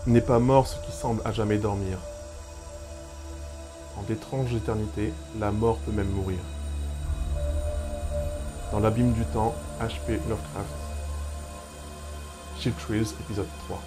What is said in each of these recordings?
N'est pas mort ce qui semble à jamais dormir. En d'étranges éternités, la mort peut même mourir. Dans l'abîme du temps, H.P. Lovecraft. Chiltrees, épisode 3.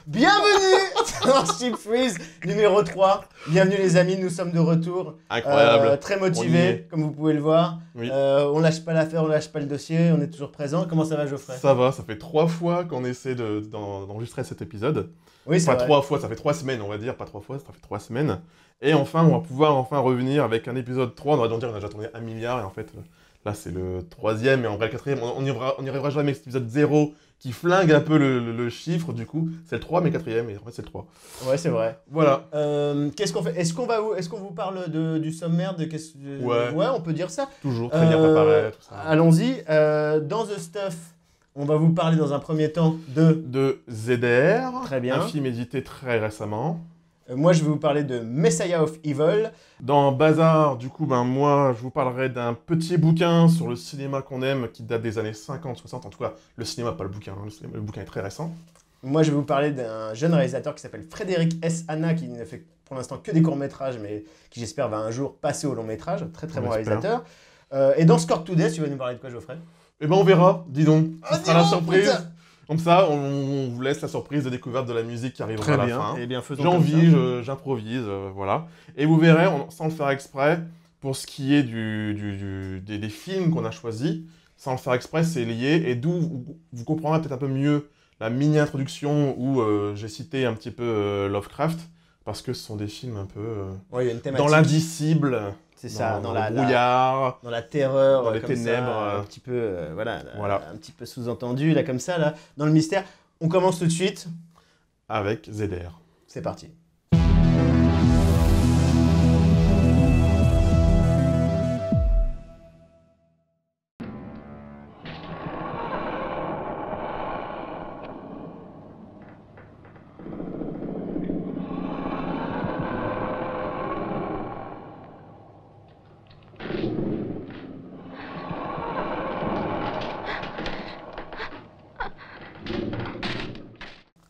Bienvenue dans Chiltrees numéro 3. Bienvenue les amis, nous sommes de retour. Incroyable. Très On y motivés, est. comme vous pouvez le voir. Oui. On lâche pas l'affaire, on lâche pas le dossier, on est toujours présent. Comment ça va Geoffrey? Ça va, ça fait 3 fois qu'on essaie d'enregistrer cet épisode. Oui, c'est Pas vrai. 3 fois, ça fait 3 semaines, on va dire, pas 3 fois, ça fait 3 semaines. Et enfin, on va pouvoir revenir avec un épisode 3. On aurait dû dire qu'on a déjà tourné 1 milliard, et en fait, là c'est le 3e, et en vrai le 4e. On n'y arrivera jamais avec cet épisode 0 qui flingue un peu le chiffre, du coup. C'est le 3, mais 4e, et en fait c'est le 3. Ouais, c'est vrai. Voilà. Qu'est-ce qu'on fait? Est-ce qu'on vous parle du sommaire Ouais. Ouais, on peut dire ça. Toujours très bien préparé, tout ça. Allons-y. Dans The Stuff, on va vous parler dans un premier temps de... De ZDR, Très bien. un film édité très récemment. Moi, je vais vous parler de Messiah of Evil. Dans Bazar, du coup, moi, je vous parlerai d'un petit bouquin sur le cinéma qu'on aime, qui date des années 50, 60, en tout cas, le cinéma, pas le bouquin, hein, le bouquin est très récent. Moi, je vais vous parler d'un jeune réalisateur qui s'appelle Frédéric S. Hanna, qui ne fait pour l'instant que des courts-métrages, mais qui j'espère va un jour passer au long-métrage. Très très On bon l'espère. réalisateur. Et dans Score to Death, tu vas nous parler de quoi, Geoffrey? Eh ben, on verra, dis donc. Ah, Ce sera la dis donc, surprise. putain. Comme ça, on vous laisse la surprise de découverte de la musique qui arrivera à la fin. Eh bien, faisons J'ai comme envie, ça. j'improvise, voilà. Et vous verrez, sans le faire exprès, pour ce qui est des films qu'on a choisis, sans le faire exprès, c'est lié, et d'où vous comprendrez peut-être un peu mieux la mini-introduction où j'ai cité un petit peu Lovecraft, parce que ce sont des films un peu Ouais, il y a une thématique. dans l'indicible, C'est ça, dans le brouillard, dans la terreur, dans les comme ténèbres, ça, un petit peu, voilà, voilà. un petit peu sous-entendu, là, comme ça, là, dans le mystère. On commence tout de suite. avec ZDR. C'est parti.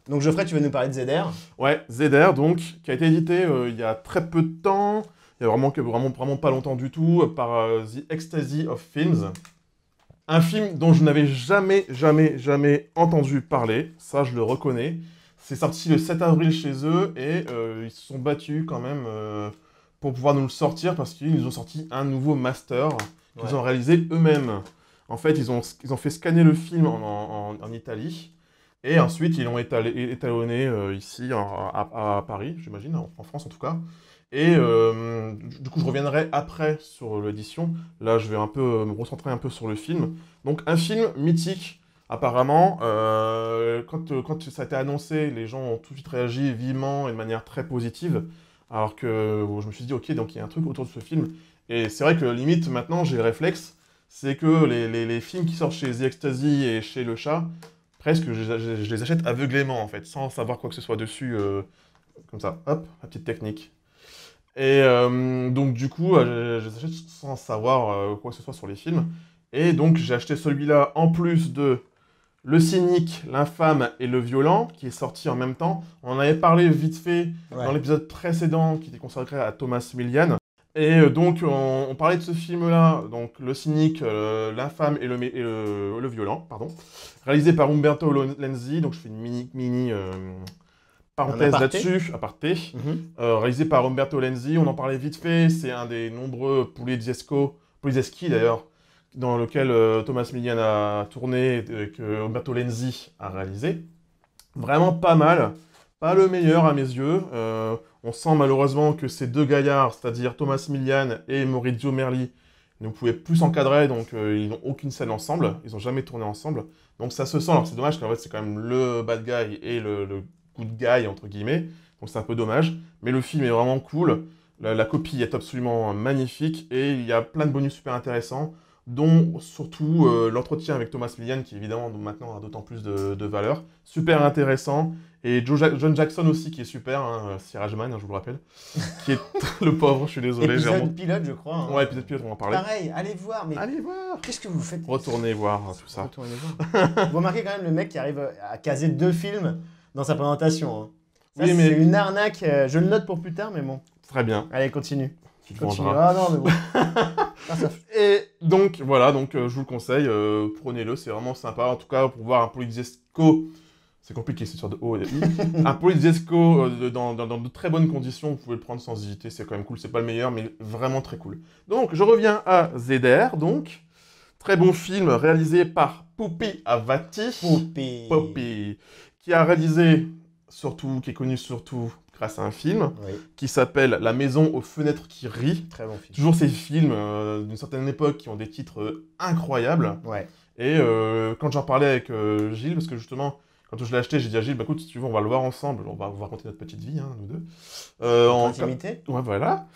Donc Geoffrey, tu vas nous parler de ZR. Ouais, ZDR, donc, qui a été édité il y a très peu de temps, il y a vraiment pas longtemps du tout, par The Ecstasy of Films. Un film dont je n'avais jamais entendu parler, ça je le reconnais. C'est sorti le 7 avril chez eux, et ils se sont battus quand même pour pouvoir nous le sortir, parce qu'ils nous ont sorti un nouveau master qu'ils Ouais. ont réalisé eux-mêmes. En fait, ils ont fait scanner le film en Italie, et ensuite, ils l'ont étalonné ici, à Paris, j'imagine, en France en tout cas. Et du coup, je reviendrai après sur l'édition. Là, je vais un peu me recentrer un peu sur le film. Donc, un film mythique, apparemment. Quand ça a été annoncé, les gens ont tout de suite réagi vivement et de manière très positive. Alors que je me suis dit, ok, donc il y a un truc autour de ce film. Et c'est vrai que limite, maintenant, j'ai le réflexe, c'est que les films qui sortent chez The Ecstasy et chez Le Chat, presque, je les achète aveuglément, en fait, sans savoir quoi que ce soit dessus, comme ça. Hop, la petite technique. Et donc, du coup, je les achète sans savoir quoi que ce soit sur les films. Et donc, j'ai acheté celui-là en plus de Le Cynique, l'Infâme et Le Violent, qui est sorti en même temps. On en avait parlé vite fait dans l'épisode précédent, qui était consacré à Thomas Millian. Et donc, on parlait de ce film-là, donc Le Cynique, l'Infâme et le Violent, pardon, réalisé par Umberto Lenzi, donc je fais une mini parenthèse là-dessus, aparté, réalisé par Umberto Lenzi, on en parlait vite fait, c'est un des nombreux Polizieschi d'ailleurs, dans lequel Thomas Millian a tourné et que Umberto Lenzi a réalisé. Vraiment pas mal. Pas le meilleur à mes yeux. On sent malheureusement que ces deux gaillards, c'est-à-dire Thomas Millian et Maurizio Merli, ne pouvaient plus s'encadrer, donc ils n'ont aucune scène ensemble, ils n'ont jamais tourné ensemble. Donc ça se sent, alors c'est dommage qu'en fait c'est quand même le bad guy et le good guy, entre guillemets, donc c'est un peu dommage. Mais le film est vraiment cool, la copie est absolument magnifique, et il y a plein de bonus super intéressants, dont surtout l'entretien avec Thomas Millian, qui évidemment maintenant a d'autant plus de valeur. Super intéressant. Et John Jackson aussi, qui est super, hein, Siraj Man, hein, je vous le rappelle, qui est le pauvre, je suis désolé. Épisode pilote, je crois. Hein. Ouais, épisode pilote, on va en parler. Pareil, allez voir, mais Allez voir. qu'est-ce que vous faites? Retournez voir tout ça. Retournez voir. Vous remarquez quand même le mec qui arrive à caser 2 films dans sa présentation. Hein. Ça, Oui, mais... c'est une arnaque, je le note pour plus tard, mais bon. Très bien. Allez, continue. Tu te Continue. vengeras. Ah non, mais bon. Ah, ça... Et donc, voilà, donc, je vous le conseille, prenez-le, c'est vraiment sympa. En tout cas, pour voir un Poliziesco, c'est compliqué, c'est sur de O et de I. Un Poliziesco dans de très bonnes conditions, vous pouvez le prendre sans hésiter, c'est quand même cool. C'est pas le meilleur, mais vraiment très cool. Donc, je reviens à ZDR, donc. Très bon film réalisé par Pupi Avati. Pupi. Qui a réalisé, surtout, qui est connu surtout grâce à un film, qui s'appelle La maison aux fenêtres qui rient. Très bon film. Toujours ces films d'une certaine époque qui ont des titres incroyables. Ouais. Et quand j'en parlais avec Gilles, parce que justement, quand je l'ai acheté, j'ai dit à Gilles, bah écoute, si tu veux, on va le voir ensemble, on va raconter notre petite vie, hein, nous deux. En intimité. Ouais, voilà.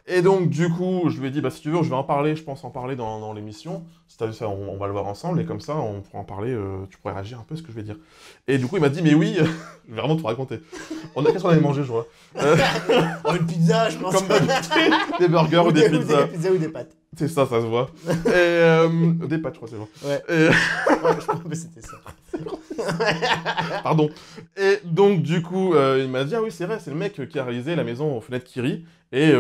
Et donc, du coup, je lui ai dit, bah si tu veux, je vais en parler, je pense en parler dans l'émission. Si t'as vu ça, on va le voir ensemble, et comme ça, on pourra en parler, tu pourrais réagir un peu à ce que je vais dire. Et du coup, il m'a dit, mais oui, je vais vraiment te raconter. Qu'est-ce qu'on avait mangé, je vois Une pizza, je pense. Comme d'habitude, des burgers ou des pizzas. Des pizzas ou des pâtes. C'est ça, ça se voit. Et, des pâtes, je crois, c'est bon. Ouais. Et... ouais, je crois que c'était ça. Pardon. Et donc, du coup, il m'a dit, ah oui, c'est vrai, c'est le mec qui a réalisé La maison aux fenêtres qui rit. Et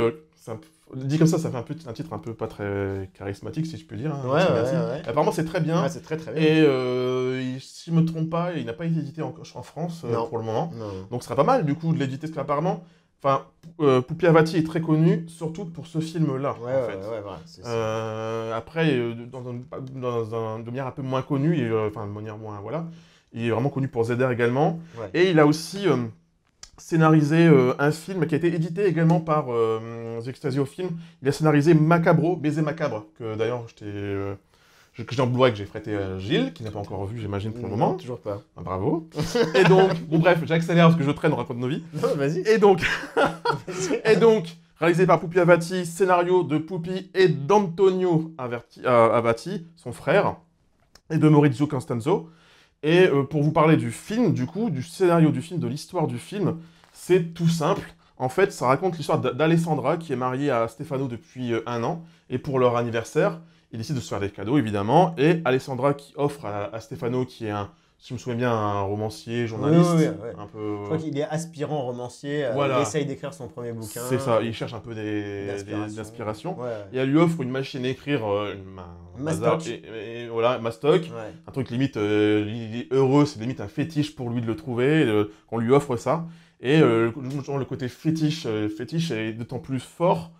dit comme ça fait un titre un peu pas très charismatique, si je peux dire. Hein, ouais. Apparemment, c'est très bien. Ouais, c'est très très bien. Et si je me trompe pas, il n'a pas été édité en France pour le moment. Non. Donc, ce serait pas mal, du coup, de l'éditer, parce qu'apparemment... Enfin, Pupi Avati est très connu, surtout pour ce film-là, en fait. Voilà, c'est ça. Après, de manière un peu moins connue, enfin, de manière moins, voilà, il est vraiment connu pour ZR également. Ouais. Et il a aussi scénarisé un film qui a été édité également par The Extasio Film. Il a scénarisé Macabro, Baiser Macabre, que d'ailleurs, que j'ai en Blu-ray, que j'ai prêté à Gilles, qui n'a pas encore vu, j'imagine, pour le moment. Toujours pas. Ah, bravo. Et donc, bon bref, j'accélère parce que je traîne, on raconte nos vies. Non, vas-y. Et donc, réalisé par Pupi Avati, scénario de Pupi et d'Antonio Avati, son frère, et de Maurizio Costanzo. Et pour vous parler du film, du coup, du scénario du film, de l'histoire du film, c'est tout simple. En fait, ça raconte l'histoire d'Alessandra, qui est mariée à Stefano depuis 1 an, et pour leur anniversaire, ils décident de se faire des cadeaux, évidemment, et Alessandra qui offre à Stefano, qui est si je me souviens bien, un romancier, journaliste, oui. un peu... Je crois qu'il est aspirant romancier, voilà. Il essaye d'écrire son premier bouquin. C'est ça, il cherche un peu d'inspiration. Ouais. Et elle lui offre une machine à écrire, Mastoc. Et voilà, Mastoc, un truc limite, il est heureux, c'est limite un fétiche pour lui de le trouver, qu'on lui offre ça. Et le côté fétiche est d'autant plus fort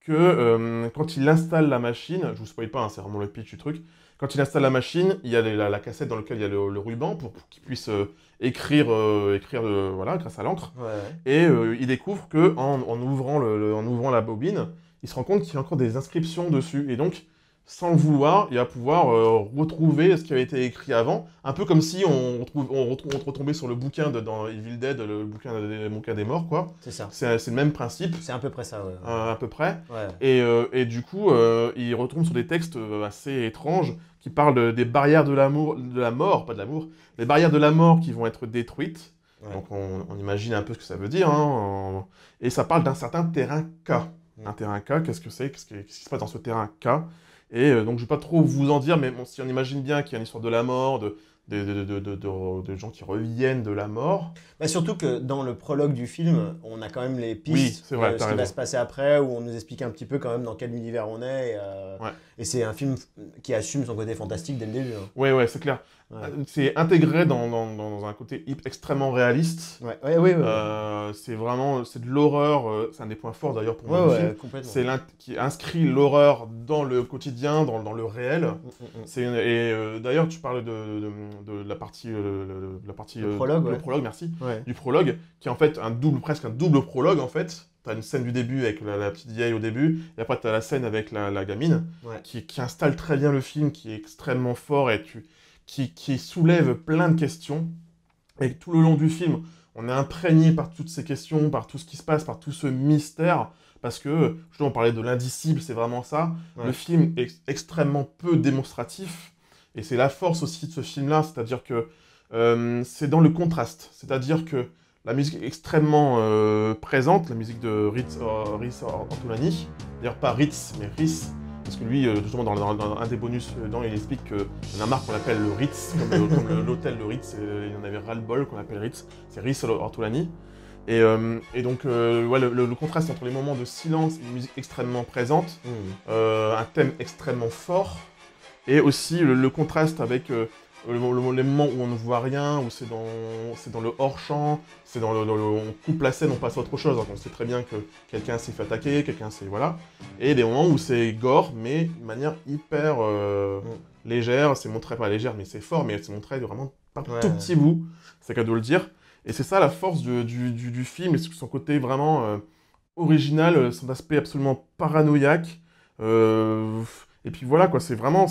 que quand il installe la machine, je vous spoil pas, hein, c'est vraiment le pitch du truc, quand il installe la machine, il y a la cassette dans laquelle il y a le ruban pour qu'il puisse écrire voilà, grâce à l'encre. Ouais. Et il découvre qu'en ouvrant la bobine, il se rend compte qu'il y a encore des inscriptions dessus. Et donc, sans le vouloir, il va pouvoir retrouver ce qui avait été écrit avant. Un peu comme si on retombait sur le bouquin dans Evil Dead, le bouquin des morts, quoi. C'est ça. C'est le même principe. C'est à peu près ça, ouais. À peu près. Ouais. Et du coup, il retombe sur des textes assez étranges qui parlent des barrières de la mort, pas de l'amour, les barrières de la mort qui vont être détruites. Ouais. Donc on imagine un peu ce que ça veut dire. Hein, et ça parle d'un certain terrain K. Un terrain K, qu'est-ce que c'est? Qu'est-ce qui se passe dans ce terrain K? Et donc je ne vais pas trop vous en dire, mais bon, si on imagine bien qu'il y a une histoire de la mort, de gens qui reviennent de la mort. Bah surtout que dans le prologue du film, on a quand même les pistes, c'est vrai, ce qui va se passer après, où on nous explique un petit peu quand même dans quel univers on est. Et c'est un film qui assume son côté fantastique dès le début. Hein. Ouais, c'est clair. Ouais. C'est intégré dans un côté extrêmement réaliste. Oui. C'est de l'horreur. C'est un des points forts d'ailleurs pour moi. Complètement. C'est qui inscrit l'horreur dans le quotidien, dans le réel. D'ailleurs, tu parles de la partie, le prologue, le prologue, merci, du prologue, qui est en fait presque un double prologue en fait. t'as une scène du début avec la petite vieille au début, et après t'as la scène avec la gamine, Ouais. qui installe très bien le film, qui est extrêmement fort et qui soulève plein de questions. Et tout le long du film, on est imprégné par toutes ces questions, par tout ce qui se passe, par tout ce mystère, parce que, justement, on parlait de l'indicible, c'est vraiment ça. Ouais. Le film est extrêmement peu démonstratif, et c'est la force aussi de ce film-là, c'est-à-dire que c'est dans le contraste, c'est-à-dire que la musique est extrêmement présente, la musique de Rhys Ortolani, d'ailleurs pas Ritz, mais Rhys, parce que lui, justement, dans un des bonus, il explique qu'il y en a marre qu'on l'appelle le Ritz, comme l'hôtel de Ritz, il y en avait ras-le-bol qu'on l'appelle Ritz, c'est Rhys Ortolani. Et donc, ouais, le contraste entre les moments de silence et une musique extrêmement présente, un thème extrêmement fort, et aussi le contraste avec les moments où on ne voit rien, où c'est dans le hors-champ, on coupe la scène, on passe à autre chose. Donc on sait très bien que quelqu'un s'est fait attaquer, quelqu'un s'est... Voilà. Et des moments où c'est gore, mais de manière hyper légère. C'est montré, pas légère, mais c'est fort, mais c'est montré vraiment par tout petit bout. C'est qu'à de le dire. Et c'est ça la force du film, et son côté vraiment original, son aspect absolument paranoïaque. Et puis voilà, quoi, c'est vraiment...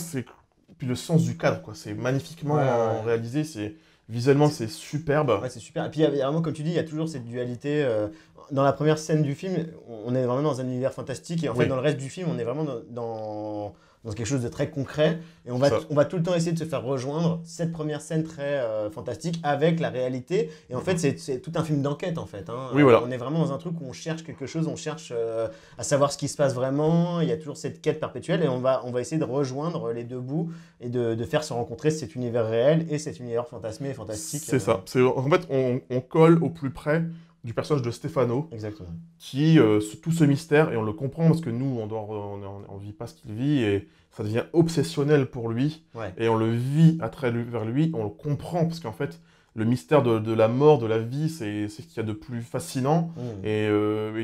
Puis le sens du cadre, quoi. C'est magnifiquement réalisé, visuellement c'est superbe. Ouais, c'est super. Et puis il y a vraiment, comme tu dis, il y a toujours cette dualité. Dans la première scène du film, on est vraiment dans un univers fantastique, et en fait, dans le reste du film, on est vraiment dans quelque chose de très concret. Et on va tout le temps essayer de se faire rejoindre cette première scène très fantastique avec la réalité. Et en fait, c'est tout un film d'enquête, en fait. Hein. Oui, voilà. On est vraiment dans un truc où on cherche quelque chose, on cherche à savoir ce qui se passe vraiment. Il y a toujours cette quête perpétuelle, et on va essayer de rejoindre les deux bouts et de faire se rencontrer cet univers réel et cet univers fantasmé et fantastique. C'est ça. En fait, on colle au plus près du personnage de Stefano. Exactement. Qui, tout ce mystère, et on le comprend parce que nous, on vit pas ce qu'il vit, et ça devient obsessionnel pour lui. Ouais. Et on le vit à travers vers lui, on le comprend, parce qu'en fait, le mystère de la mort, de la vie, c'est ce qu'il y a de plus fascinant. Et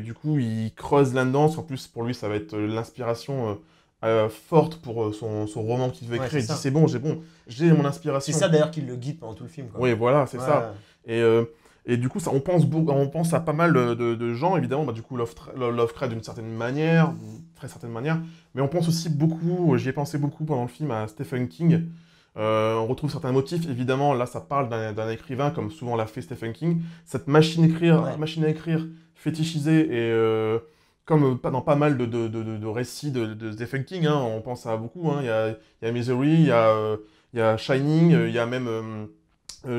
du coup, il creuse là-dedans, parce qu'en plus, pour lui, ça va être l'inspiration forte pour son roman qu'il veut écrire. Il dit, c'est bon, j'ai mon inspiration. C'est ça d'ailleurs qui le guide pendant tout le film, quoi. Oui, voilà, c'est ça. Et du coup, on pense à pas mal de gens, évidemment, du coup, Lovecraft d'une certaine manière, très certaine manière, mais on pense aussi beaucoup, j'y ai pensé beaucoup pendant le film, à Stephen King. On retrouve certains motifs, évidemment, là, ça parle d'un écrivain, comme souvent l'a fait Stephen King. Cette machine à écrire fétichisée, et comme dans pas mal de récits de Stephen King, hein, on pense à beaucoup, hein. Il y a Misery, il y a Shining, il y a même...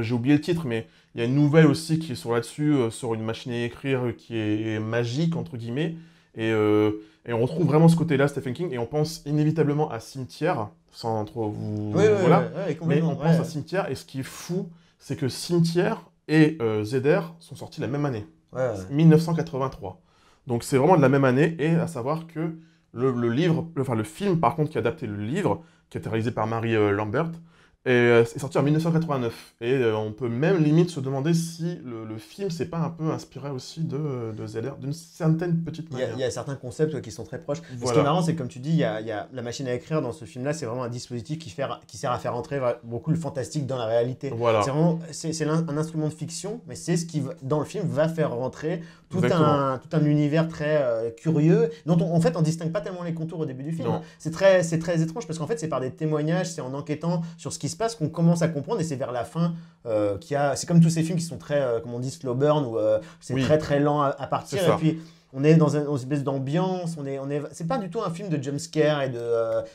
j'ai oublié le titre, mais il y a une nouvelle aussi qui est sur là-dessus, sur une machine à écrire qui est magique, entre guillemets. Et on retrouve vraiment ce côté-là, Stephen King, et on pense inévitablement à Cimetière, sans trop vous... voilà. Mais on pense à Cimetière, et ce qui est fou, c'est que Cimetière et ZR sont sortis la même année, 1983. Donc c'est vraiment de la même année, et à savoir que le film, par contre, qui a adapté le livre, qui a été réalisé par Mary Lambert, est sorti en 1989. Et on peut même limite se demander si le film s'est pas un peu inspiré aussi de ZR, d'une certaine petite manière. Il y a certains concepts qui sont très proches. Voilà. Ce qui est marrant, c'est que comme tu dis, il y a la machine à écrire dans ce film-là, c'est vraiment un dispositif qui sert à faire entrer beaucoup le fantastique dans la réalité. Voilà. C'est un instrument de fiction, mais c'est ce qui, dans le film, va faire rentrer tout un univers très curieux, dont en fait, on distingue pas tellement les contours au début du film. C'est très étrange, parce qu'en fait, c'est par des témoignages, c'est en enquêtant sur ce qui se passe qu'on commence à comprendre, et c'est vers la fin c'est comme tous ces films qui sont très, comme on dit, slow burn, où c'est très très lent à partir, et puis on est dans une espèce d'ambiance, c'est pas du tout un film de jumpscare,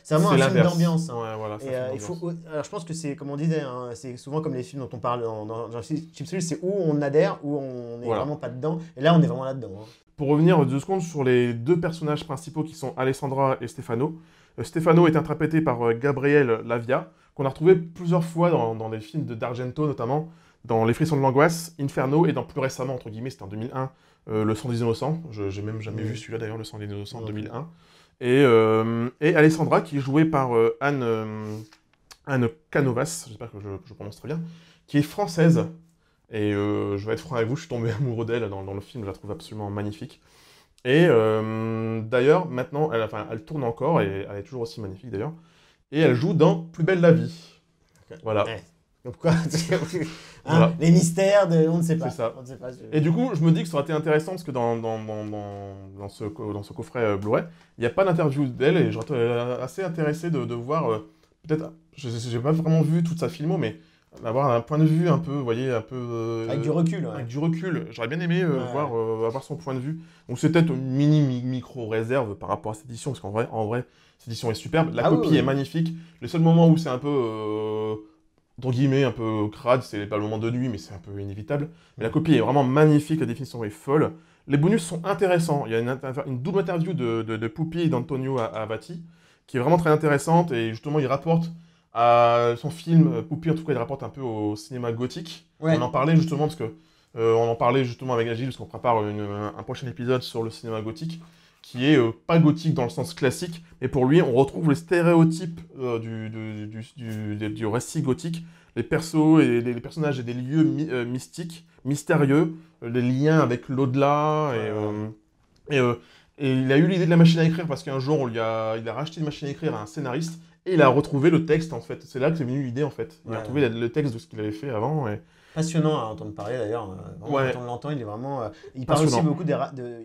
c'est vraiment un film d'ambiance. Ouais, voilà, alors je pense que c'est, comme on disait, hein, c'est souvent comme les films dont on parle dans Chipsol, c'est où on adhère, où on n'est vraiment pas dedans, et là on est vraiment là-dedans. Hein. Pour revenir 2 secondes sur les 2 personnages principaux qui sont Alessandra et Stefano. Stefano est interprété par Gabriel Lavia, qu'on a retrouvé plusieurs fois dans des films d'Argento, notamment dans Les Frissons de l'Angoisse, Inferno, et dans plus récemment, entre guillemets, c'était en 2001, Le Sang des Innocents. J'ai même jamais vu celui-là d'ailleurs, Le Sang des Innocents, en 2001. Et Alessandra, qui est jouée par Anne Canovas, j'espère que je prononce très bien, qui est française. Et je vais être franc avec vous, je suis tombé amoureux d'elle dans le film, je la trouve absolument magnifique. Et d'ailleurs, maintenant, elle tourne encore, et elle est toujours aussi magnifique d'ailleurs. Et elle joue dans Plus belle la vie. Voilà. Pourquoi Voilà. Les mystères, on ne sait pas. C'est ça. On ne sait pas. Et du coup, je me dis que ça aurait été intéressant parce que dans ce coffret Blu-ray, il n'y a pas d'interview d'elle et j'aurais été assez intéressé de voir, peut-être, je n'ai pas vraiment vu toute sa filmo, mais d'avoir un point de vue un peu, vous voyez, un peu... Avec du recul, ouais. Avec du recul. J'aurais bien aimé Ouais. avoir son point de vue. Donc c'est peut-être une micro-réserve par rapport à cette édition, parce en vrai, cette édition est superbe. La copie est magnifique. Le seul moment où c'est un peu... entre guillemets, un peu crade, c'est pas le moment de nuit, mais c'est un peu inévitable. Mais la copie est vraiment magnifique, la définition est folle. Les bonus sont intéressants. Il y a une double interview de Pupi et d'Antonio Avati, qui est vraiment très intéressante, et justement, il rapporte à son film, Pupi, en tout cas, il rapporte un peu au cinéma gothique. Ouais. On en parlait justement, parce que on en parlait justement avec Agile, parce qu'on prépare un prochain épisode sur le cinéma gothique, qui est pas gothique dans le sens classique, mais pour lui, on retrouve les stéréotypes du récit gothique, les persos et les personnages et des lieux mystiques, mystérieux, les liens avec l'au-delà, et il a eu l'idée de la machine à écrire, parce qu'un jour, il a racheté une machine à écrire à un scénariste, et il a retrouvé le texte, en fait. C'est là que c'est venu l'idée, en fait. Il a retrouvé le texte de ce qu'il avait fait avant, et... Passionnant à entendre parler d'ailleurs. Quand on l'entend, il est vraiment. Il parle aussi beaucoup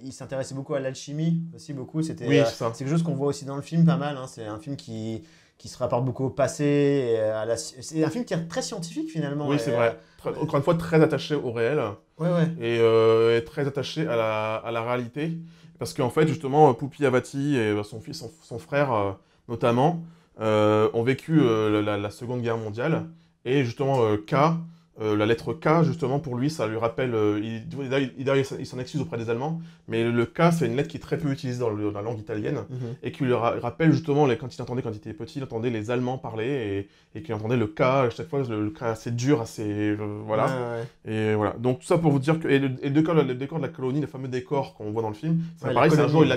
il s'intéressait beaucoup à l'alchimie aussi beaucoup. C'était. Oui, c'est quelque chose qu'on voit aussi dans le film pas mal. Hein. C'est un film qui se rapporte beaucoup au passé. C'est un film qui est très scientifique finalement. Oui, c'est vrai. Encore une fois, très attaché au réel. Et très attaché à la réalité. Parce qu'en fait, justement, Pupi Avati et son frère notamment ont vécu la Seconde Guerre mondiale. Et justement, la lettre K, justement, pour lui, ça lui rappelle... il s'en excuse auprès des Allemands, mais le K, c'est une lettre qui est très peu utilisée dans la langue italienne, et qui lui rappelle, justement, quand il était petit, il entendait les Allemands parler, et qu'il entendait le K, à chaque fois, le K assez dur, assez... voilà. Et voilà. Donc, tout ça pour vous dire que... Et le décor de la colonie, le fameux décor qu'on voit dans le film, c'est pareil, c'est un jour, il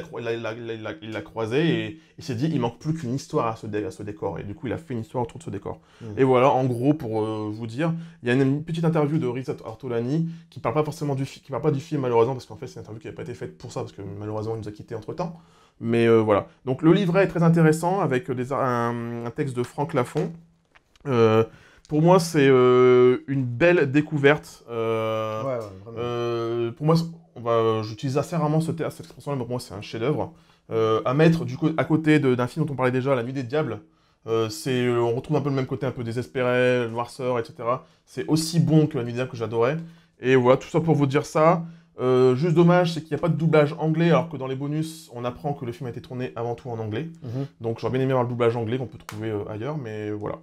l'a croisé, et il s'est dit, il manque plus qu'une histoire à ce décor. Et du coup, il a fait une histoire autour de ce décor. Et voilà, en gros, pour vous dire, il y a une petite interview de Riz Ortolani qui parle pas forcément du film malheureusement, parce qu'en fait c'est une interview qui n'avait pas été faite pour ça, parce que malheureusement il nous a quittés entre temps. Mais voilà. Donc le livret est très intéressant avec un texte de Franck Lafont. Pour moi c'est une belle découverte. Pour moi, j'utilise assez rarement cette expression-là, mais pour moi c'est un chef-d'œuvre. À mettre du coup à côté d'un film dont on parlait déjà, La Nuit des Diables. On retrouve un peu le même côté un peu désespéré, noirceur, etc. C'est aussi bon que La Nuit des Diables que j'adorais. Et voilà, tout ça pour vous dire ça. Juste dommage, c'est qu'il n'y a pas de doublage anglais, alors que dans les bonus, on apprend que le film a été tourné avant tout en anglais. Donc j'aurais bien aimé avoir le doublage anglais qu'on peut trouver ailleurs, mais voilà.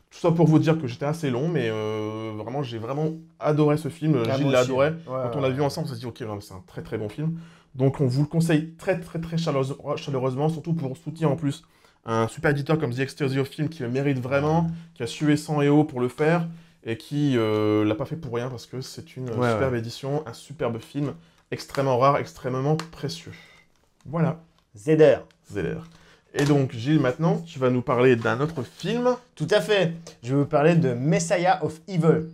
Tout ça pour vous dire que j'étais assez long, mais vraiment, j'ai vraiment adoré ce film. Gilles l'a adoré. Quand on l'a vu ensemble, on s'est dit, ok, c'est un très très bon film. Donc on vous le conseille très très très chaleureusement, surtout pour soutenir en plus un super éditeur comme The Exterior Film qui le mérite vraiment, qui a sué sang et eau pour le faire, et qui l'a pas fait pour rien, parce que c'est une superbe édition, un superbe film, extrêmement rare, extrêmement précieux. Voilà. Zeder. Et donc, Gilles, maintenant, tu vas nous parler d'un autre film. Tout à fait. Je vais vous parler de Messiah of Evil.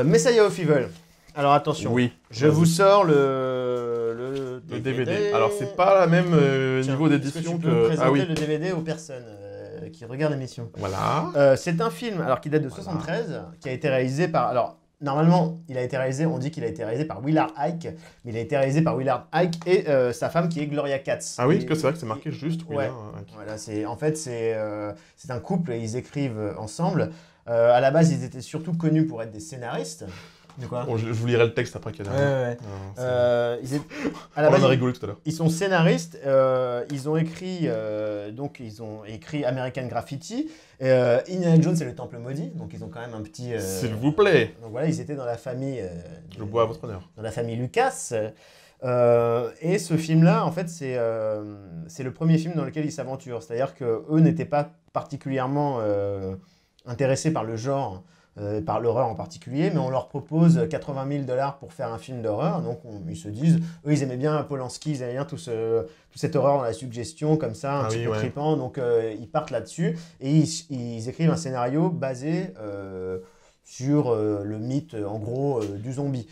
Messiah of Evil. Alors attention, je vous sors le DVD. Alors c'est pas la même niveau d'édition que... Tu peux présenter le DVD aux personnes qui regardent l'émission. Voilà. C'est un film qui date de 73, qui a été réalisé par... Alors normalement, on dit qu'il a été réalisé par Willard Ike, mais il a été réalisé par Willard Ike et sa femme qui est Gloria Katz. Ah oui, parce que c'est vrai que c'est marqué juste Willard Ike. Voilà, c'est un couple et ils écrivent ensemble. À la base, ils étaient surtout connus pour être des scénaristes. De quoi ? Bon, je vous lirai le texte après qu'il y a à la base, on a rigolé tout à l'heure. Ils sont scénaristes, ils ont écrit American Graffiti, Indiana Jones et le Temple Maudit, donc ils ont quand même un petit... S'il vous plaît. Donc voilà, ils étaient dans la famille... je bois à votre honneur. Dans la famille Lucas. Et ce film-là, en fait, c'est le premier film dans lequel ils s'aventurent. C'est-à-dire qu'eux n'étaient pas particulièrement intéressés par le genre par l'horreur en particulier, mais on leur propose 80 000 $ pour faire un film d'horreur. Donc ils se disent, eux ils aimaient bien Polanski, ils aimaient bien toute cette horreur dans la suggestion, comme ça, un petit peu trippant. Donc ils partent là-dessus et ils écrivent un scénario basé sur le mythe, en gros, du zombie.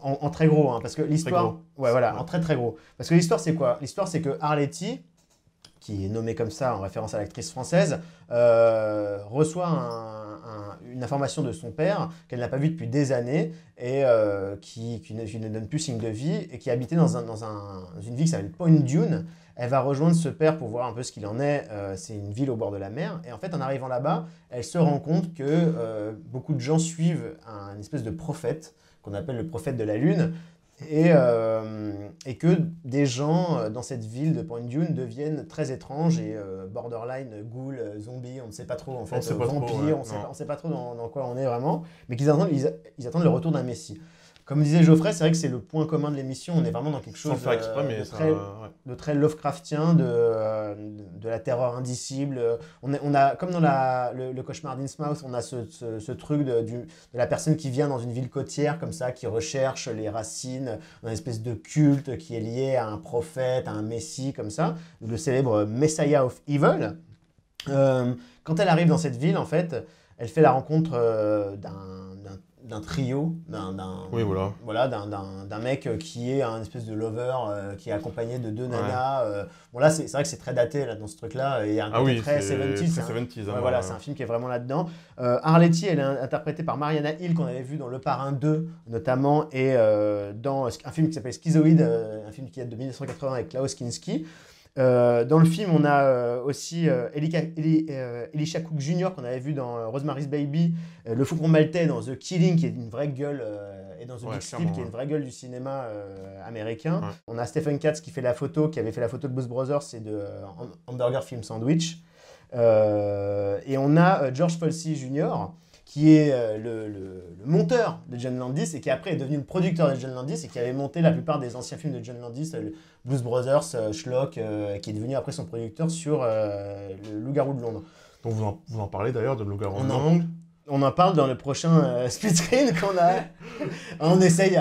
En très gros, hein, parce que l'histoire... Ouais, voilà, en très très gros. Parce que l'histoire, c'est quoi? L'histoire, c'est que Arletty, qui est nommée comme ça en référence à l'actrice française, reçoit une information de son père qu'elle n'a pas vu depuis des années et qui ne donne plus signe de vie et qui habitait dans une ville qui s'appelle Point Dune. Elle va rejoindre ce père pour voir un peu ce qu'il en est. C'est une ville au bord de la mer. Et en fait, en arrivant là-bas, elle se rend compte que beaucoup de gens suivent une espèce de prophète qu'on appelle le prophète de la Lune. Et que des gens dans cette ville de Point Dune deviennent très étranges et borderline, ghouls, zombies, on ne sait pas trop en fait, vampires, on ne sait pas trop dans quoi on est vraiment, mais qu'ils attendent le retour d'un messie. Comme disait Geoffrey, c'est vrai que c'est le point commun de l'émission, on est vraiment dans quelque chose de très Lovecraftien, de la terreur indicible. On a comme dans le cauchemar d'Innsmouth, on a ce truc de la personne qui vient dans une ville côtière comme ça, qui recherche les racines, une espèce de culte qui est lié à un prophète, à un messie comme ça, le célèbre Messiah of Evil. Quand elle arrive dans cette ville, en fait, elle fait la rencontre d'un trio, d'un mec qui est un espèce de lover, qui est accompagné de deux nanas. Bon là, c'est vrai que c'est très daté là, dans ce truc-là. Il y a un côté très 70s. Voilà, c'est un film qui est vraiment là-dedans. Arletty, elle est interprétée par Mariana Hill, qu'on avait vu dans Le Parrain 2, notamment, et dans un film qui s'appelle Schizoïde, un film qui date de 1980 avec Klaus Kinski. Dans le film, on a aussi Elisha Cook Jr. qu'on avait vu dans Rosemary's Baby, le Faucon Maltais dans The Killing, qui est une vraie gueule, et dans The Big Sleep, qui est une vraie gueule du cinéma américain. Ouais. On a Stephen Katz qui avait fait la photo de Blues Brothers et de Hamburger Film Sandwich. Et on a George Folsey Jr., qui est le monteur de John Landis et qui après est devenu le producteur de John Landis et qui avait monté la plupart des anciens films de John Landis, Blues Brothers, Schlock, qui est devenu après son producteur sur le Loup-garou de Londres. Donc vous en parlez d'ailleurs de Loup-garou de Londres. On en parle dans le prochain split screen qu'on a. On essaye.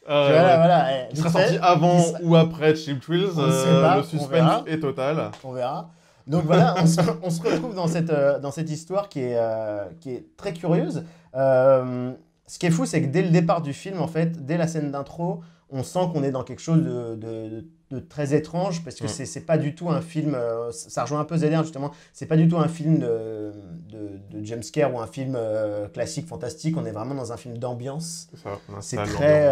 Il sera sorti avant ou après Cheap Thrills. Le suspense est total. On verra. Donc voilà, on se retrouve dans cette histoire qui est très curieuse. Ce qui est fou, c'est que dès le départ du film, en fait, dès la scène d'intro, on sent qu'on est dans quelque chose de très étrange, parce que c'est pas du tout un film, ça rejoint un peu ZR justement, c'est pas du tout un film de jumpscare ou un film classique, fantastique, on est vraiment dans un film d'ambiance. C'est très,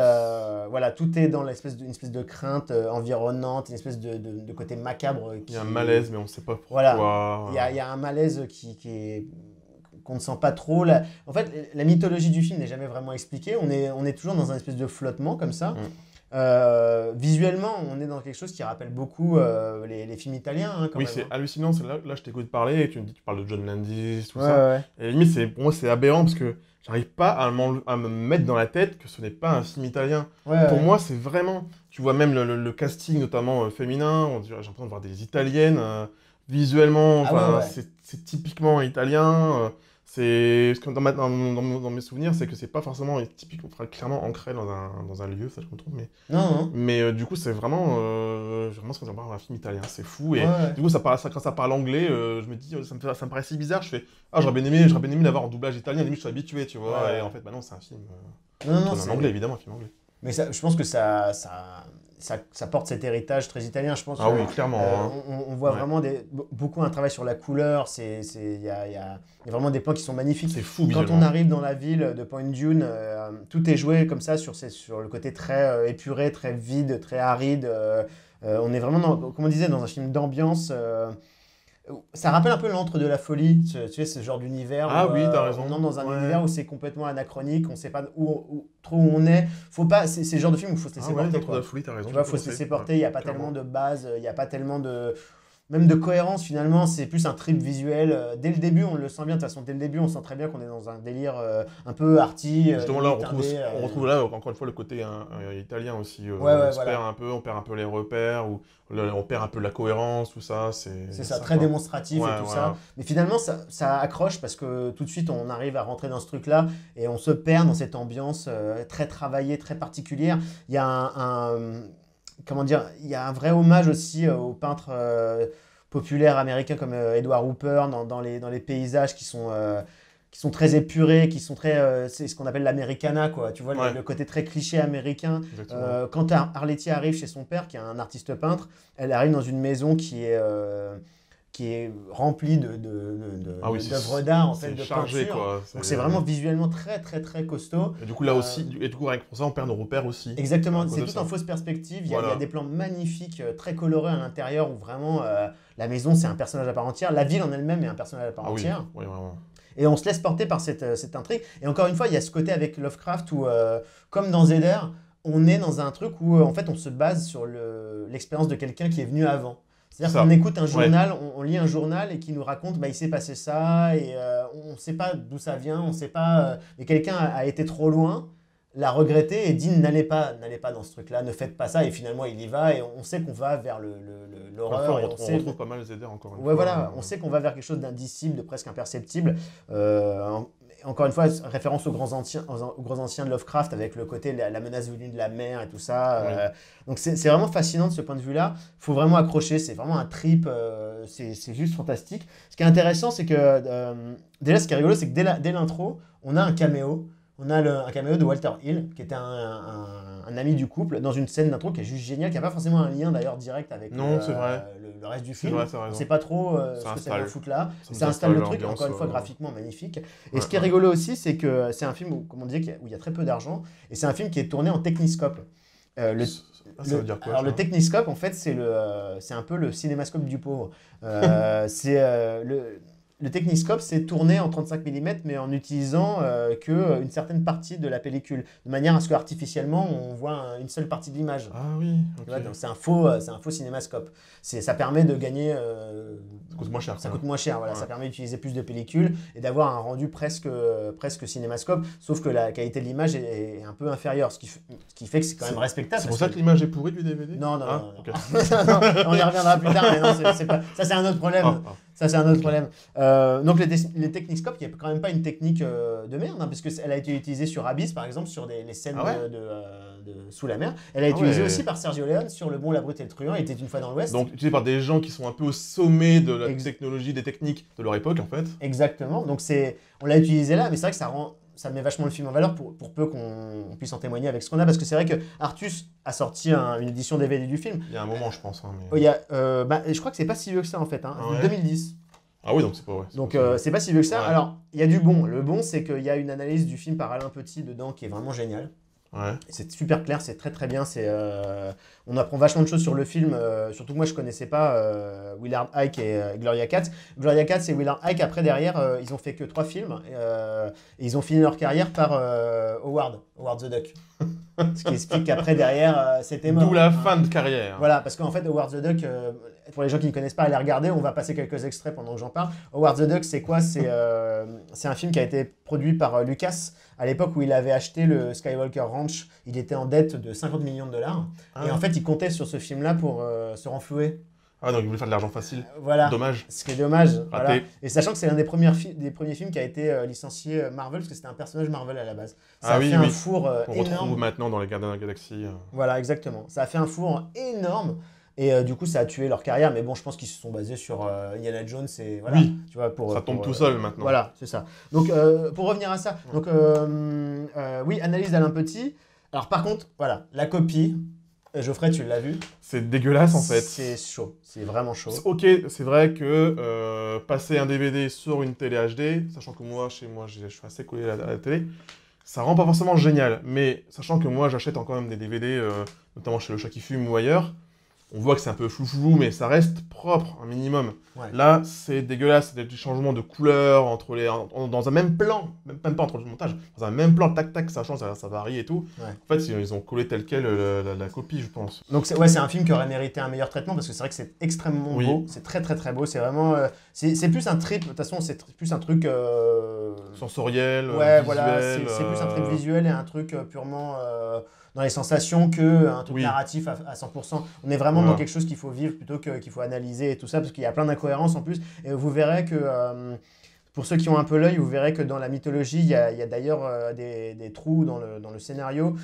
voilà, tout est dans une espèce de crainte environnante, une espèce de côté macabre. Il y a un malaise, mais on ne sait pas pourquoi. Voilà, il y a un malaise qu'on ne sent pas trop. En fait, la mythologie du film n'est jamais vraiment expliquée, on est toujours dans un espèce de flottement comme ça. Visuellement, on est dans quelque chose qui rappelle beaucoup les films italiens. Hein, oui, c'est hallucinant. Là, je t'écoute parler et tu parles de John Landis, tout ça. Ouais. Et limite, pour moi, c'est aberrant parce que j'arrive pas à me mettre dans la tête que ce n'est pas un film italien. Pour moi, c'est vraiment... Tu vois même le casting, notamment féminin. J'ai l'impression de voir des italiennes. Visuellement, c'est typiquement italien. Ce que dans mes souvenirs, c'est que c'est pas forcément typiquement, clairement ancré dans un lieu, ça je me trompe, mais... Non. Mais du coup, c'est vraiment ce que j'en un film italien, c'est fou, et du coup, quand ça parle anglais, je me dis, ça me paraît si bizarre, je fais, j'aurais bien aimé l'avoir en doublage italien, limite je suis habitué, tu vois, et en fait, non, c'est un film en anglais, évidemment, un film anglais. Mais je pense que ça porte cet héritage très italien, je pense. Ah oui, clairement. On voit vraiment beaucoup un travail sur la couleur, il y a vraiment des plans qui sont magnifiques. C'est fou, quand on arrive dans la ville de Point Dune, tout est joué comme ça sur le côté très épuré, très vide, très aride. On est vraiment, comme on disait, dans un film d'ambiance. Ça rappelle un peu l'antre de la folie, tu sais, ce genre d'univers. Ah oui, t'as raison. On est dans un univers où c'est complètement anachronique, on ne sait pas trop où on est. Faut pas, c'est le genre de film où il faut se laisser porter. L'antre de la folie, t'as raison. Tu vois, faut se laisser porter, il n'y a pas tellement de base, il n'y a pas tellement même de cohérence finalement, c'est plus un trip visuel. Dès le début, on le sent bien. De toute façon, dès le début, on sent très bien qu'on est dans un délire un peu arty. Justement, là, limite indé, on retrouve là, encore une fois, le côté italien aussi. Ouais, On ouais, se voilà. perd un peu, on perd un peu les repères, ou on perd un peu la cohérence, tout ça. C'est ça, ça, très quoi. démonstratif Ouais, et tout ouais. ça. Mais finalement, ça accroche parce que tout de suite, on arrive à rentrer dans ce truc-là et on se perd dans cette ambiance très travaillée, très particulière. Il y a comment dire, il y a un vrai hommage aussi aux peintres populaires américains comme Edward Hopper dans les paysages qui sont très épurés, qui sont très, c'est ce qu'on appelle l'Americana, quoi. Tu vois, Ouais. le côté très cliché américain. Exactement. Quand Arletty arrive chez son père, qui est un artiste peintre, elle arrive dans une maison qui est remplie Ah oui, d'œuvres d'art, en fait, c'est de chargé, peinture. quoi. Donc c'est vraiment visuellement très, très, très costaud. Et du coup, là aussi, et du coup, rien que pour ça, on perd nos repères aussi. Exactement, À cause c'est de tout ça. en fausse perspective. Il y Voilà. a des plans magnifiques, très colorés à l'intérieur, où vraiment la maison, c'est un personnage à part entière. La ville en elle-même est un personnage à part Ah oui, entière. oui, vraiment. Et on se laisse porter par cette intrigue. Et encore une fois, il y a ce côté avec Lovecraft où, comme dans Zeder, on est dans un truc où en fait on se base sur l'expérience de quelqu'un qui est venu avant. C'est-à-dire Ça. qu'on écoute un Ouais. journal, on lit un journal et qui nous raconte bah, il s'est passé ça et on ne sait pas d'où ça vient, on ne sait pas. Mais quelqu'un a été trop loin, l'a regretté et dit n'allez pas dans ce truc-là, ne faites pas ça. Et finalement il y va et on sait qu'on va vers l'horreur. Parfois, et on sait- retrouve pas mal les aider encore une Ouais, fois. voilà, on sait qu'on va vers quelque chose d'indicible, de presque imperceptible. Encore une fois, référence aux grands anciens de Lovecraft avec le côté la menace venue de la mer et tout ça. Donc c'est vraiment fascinant de ce point de vue-là. Il faut vraiment accrocher, c'est vraiment un trip, c'est juste fantastique. Ce qui est intéressant, c'est que déjà ce qui est rigolo, c'est que dès l'intro, on a un caméo. On a un caméo de Walter Hill, qui était un ami du couple, dans une scène d'intro qui est juste géniale, qui n'a pas forcément un lien d'ailleurs direct avec Non, c'est vrai. le reste du C'est film. vrai, t'as On ne raison. sait pas trop ce Ça que ça vient installe. foutre là. Ça nous Ça installe le installe truc, l'ambiance, encore une fois, graphiquement magnifique. Et ouais, ce qui est ouais. rigolo aussi, c'est que c'est un film où, comme on disait, où il y a très peu d'argent, et c'est un film qui est tourné en Techniscope. Ça veut dire quoi, Alors ça le Techniscope, en fait, c'est un peu le cinémascope du pauvre. Le Techniscope, c'est tourné en 35 mm, mais en utilisant qu'une certaine partie de la pellicule, de manière à ce qu'artificiellement, on voit une seule partie de l'image. Ah oui, Tu ok. vois, donc c'est un faux cinémascope. Ça permet de gagner. Ça coûte moins cher. Ça quoi. coûte moins cher, voilà. Ouais. Ça permet d'utiliser plus de pellicules et d'avoir un rendu presque cinémascope, sauf que la qualité de l'image est un peu inférieure, ce qui fait que c'est quand même respectable. C'est pour parce ça que l'image est pourrie du DVD Non, non, Ah, non, non. ok. Non, on y reviendra plus tard, mais non, c'est pas... ça c'est un autre problème. Ah, ah. Ça c'est un autre problème. Donc les Techniscopes, il n'y a quand même pas une technique de merde, hein, parce qu'elle a été utilisée sur Abyss, par exemple, sur les scènes Ah ouais de sous la mer. Elle a été utilisée ouais. aussi par Sergio Leone sur Le Bon, la Brute et le Truand. Il était une fois dans l'Ouest. Donc, utilisé par des gens qui sont un peu au sommet de la Ex- technologie, des techniques de leur époque, en fait. Exactement. Donc on l'a utilisé là, mais c'est vrai que ça met vachement le film en valeur pour peu qu'on puisse en témoigner avec ce qu'on a, parce que c'est vrai que Artus a sorti une édition DVD du film. Il y a un moment, je pense. Hein, mais... Oh, il y a, je crois que c'est pas si vieux que ça en fait, hein, Ah ouais 2010. Ah oui, donc c'est pas vrai. Donc c'est pas si vieux que ça. Ouais. Alors il y a du bon. Le bon, c'est qu'il y a une analyse du film par Alain Petit dedans qui est vraiment géniale. Ouais. C'est super clair, c'est très très bien. On apprend vachement de choses sur le film. Surtout que moi je connaissais pas Willard Huyck et Gloria Katz. Gloria Katz et Willard Huyck, après derrière, ils ont fait que 3 films et ils ont fini leur carrière par Howard the Duck. Ce qui explique qu'après derrière, c'était mort. D'où la fin de carrière. Voilà, parce qu'en fait, Howard the Duck, pour les gens qui ne connaissent pas, allez regarder, on va passer quelques extraits pendant que j'en parle. Howard the Duck, c'est quoi? C'est un film qui a été produit par Lucas à l'époque où il avait acheté le Skywalker Ranch. Il était en dette de 50 millions de dollars. Ah. Et en fait, il comptait sur ce film-là pour se renflouer. Ah, donc il voulait faire de l'argent facile. Voilà. Dommage. Ce qui est dommage. Raté. Voilà. Et sachant que c'est l'un des premiers films qui a été licencié Marvel, parce que c'était un personnage Marvel à la base. Ça Ah a oui, fait un oui. four On énorme. retrouve maintenant dans les Gardiens de la Galaxie. Voilà, exactement. Ça a fait un four énorme. Et du coup, ça a tué leur carrière. Mais bon, je pense qu'ils se sont basés sur Indiana Jones. Et voilà, Oui. tu vois, Ça tombe tout seul maintenant. Voilà, c'est ça. Donc, pour revenir à ça, donc, oui, analyse d'Alain Petit. Alors, par contre, voilà, la copie, Geoffrey, tu l'as vu. C'est dégueulasse en fait. C'est chaud. C'est vraiment chaud. Ok, c'est vrai que passer un DVD sur une télé HD, sachant que moi, chez moi, je suis assez collé à la télé, ça rend pas forcément génial. Mais sachant que moi, j'achète encore même des DVD, notamment chez Le Chat qui fume ou ailleurs, on voit que c'est un peu flou, mais ça reste propre, un minimum. Ouais. Là, c'est dégueulasse, c'est des changements de couleurs entre dans un même plan, même pas entre le montage, dans un même plan, tac, tac, ça change, ça varie et tout. Ouais. En fait, ils ont collé tel quel la copie, je pense. Donc c'est un film qui aurait mérité un meilleur traitement parce que c'est vrai que c'est extrêmement beau, c'est très très très beau, c'est vraiment c'est plus un trip, de toute façon c'est plus un truc sensoriel, ouais visuel, voilà, c'est plus un trip visuel et un truc purement dans les sensations que un truc narratif à 100%. On est vraiment dans quelque chose qu'il faut vivre plutôt qu'il faut analyser et tout ça parce qu'il y a plein d'incohérences en plus et vous verrez que pour ceux qui ont un peu l'œil, vous verrez que dans la mythologie, il y a d'ailleurs des trous dans le scénario